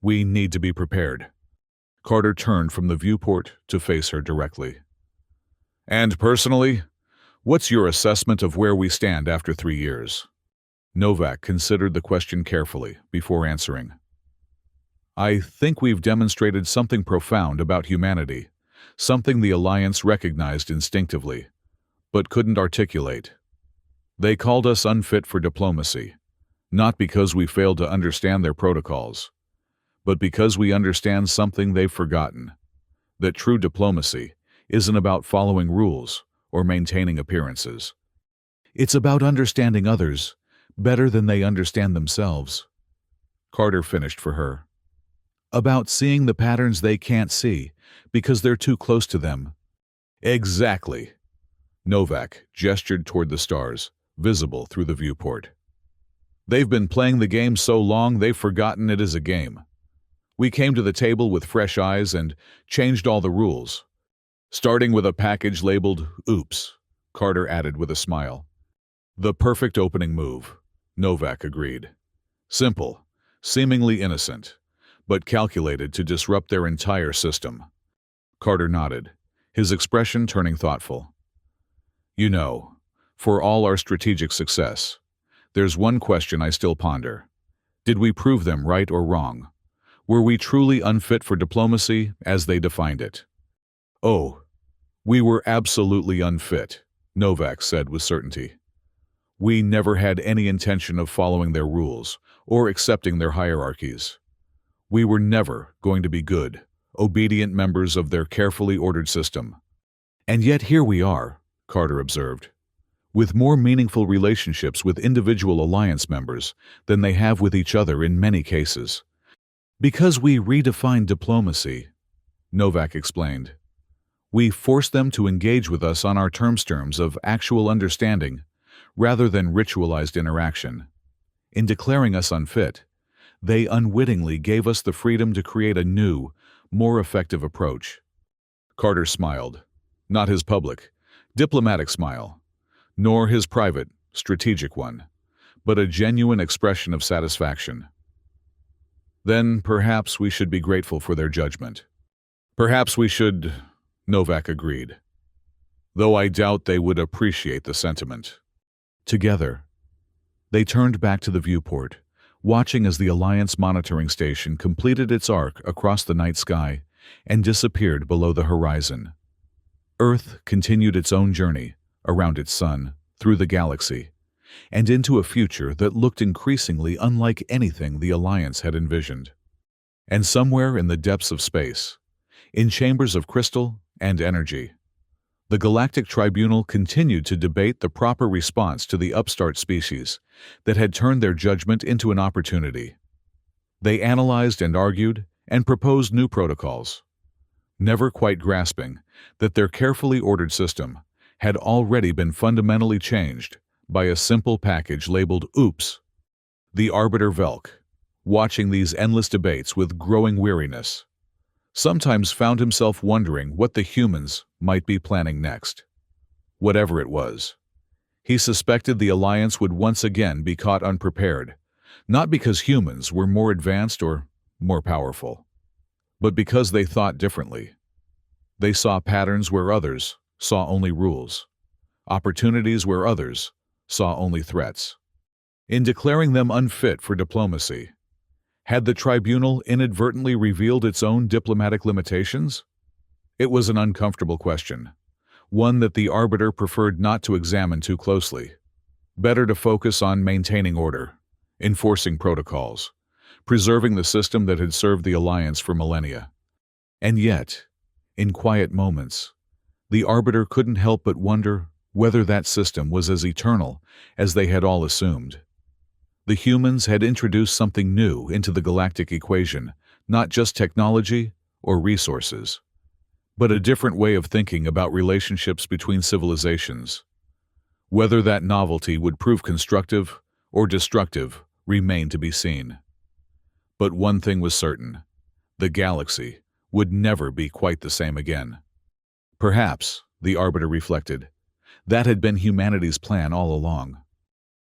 we need to be prepared. Carter turned from the viewport to face her directly. And personally, what's your assessment of where we stand after 3 years? Novak considered the question carefully before answering. I think we've demonstrated something profound about humanity, something the Alliance recognized instinctively, but couldn't articulate. They called us unfit for diplomacy, not because we failed to understand their protocols, but because we understand something they've forgotten, that true diplomacy isn't about following rules or maintaining appearances. It's about understanding others better than they understand themselves. Carter finished for her. About seeing the patterns they can't see because they're too close to them. Exactly. Novak gestured toward the stars, visible through the viewport. They've been playing the game so long they've forgotten it is a game. We came to the table with fresh eyes and changed all the rules. Starting with a package labeled "Oops," Carter added with a smile. The perfect opening move, Novak agreed. Simple, seemingly innocent, but calculated to disrupt their entire system. Carter nodded, his expression turning thoughtful. You know, for all our strategic success, there's one question I still ponder. Did we prove them right or wrong? Were we truly unfit for diplomacy as they defined it? Oh, we were absolutely unfit, Novak said with certainty. We never had any intention of following their rules or accepting their hierarchies. We were never going to be good, obedient members of their carefully ordered system. And yet here we are, Carter observed, with more meaningful relationships with individual Alliance members than they have with each other in many cases. Because we redefined diplomacy, Novak explained. We forced them to engage with us on our terms of actual understanding, rather than ritualized interaction. In declaring us unfit, they unwittingly gave us the freedom to create a new, more effective approach. Carter smiled, not his public, diplomatic smile, nor his private, strategic one, but a genuine expression of satisfaction. Then perhaps we should be grateful for their judgment. Perhaps we should, Novak agreed, though I doubt they would appreciate the sentiment. Together, they turned back to the viewport, watching as the Alliance monitoring station completed its arc across the night sky and disappeared below the horizon. Earth continued its own journey around its sun, through the galaxy, and into a future that looked increasingly unlike anything the Alliance had envisioned. And somewhere in the depths of space, in chambers of crystal and energy, the Galactic Tribunal continued to debate the proper response to the upstart species that had turned their judgment into an opportunity. They analyzed and argued and proposed new protocols, never quite grasping that their carefully ordered system had already been fundamentally changed by a simple package labeled "Oops." The Arbiter Velk, watching these endless debates with growing weariness, sometimes found himself wondering what the humans might be planning next. Whatever it was, he suspected the Alliance would once again be caught unprepared, not because humans were more advanced or more powerful, but because they thought differently. They saw patterns where others saw only rules, opportunities where others saw only threats. In declaring them unfit for diplomacy, had the tribunal inadvertently revealed its own diplomatic limitations? It was an uncomfortable question, one that the arbiter preferred not to examine too closely. Better to focus on maintaining order, enforcing protocols, preserving the system that had served the Alliance for millennia. And yet, in quiet moments, the arbiter couldn't help but wonder whether that system was as eternal as they had all assumed. The humans had introduced something new into the galactic equation, not just technology or resources, but a different way of thinking about relationships between civilizations. Whether that novelty would prove constructive or destructive remained to be seen. But one thing was certain: the galaxy would never be quite the same again. Perhaps, the Arbiter reflected, that had been humanity's plan all along.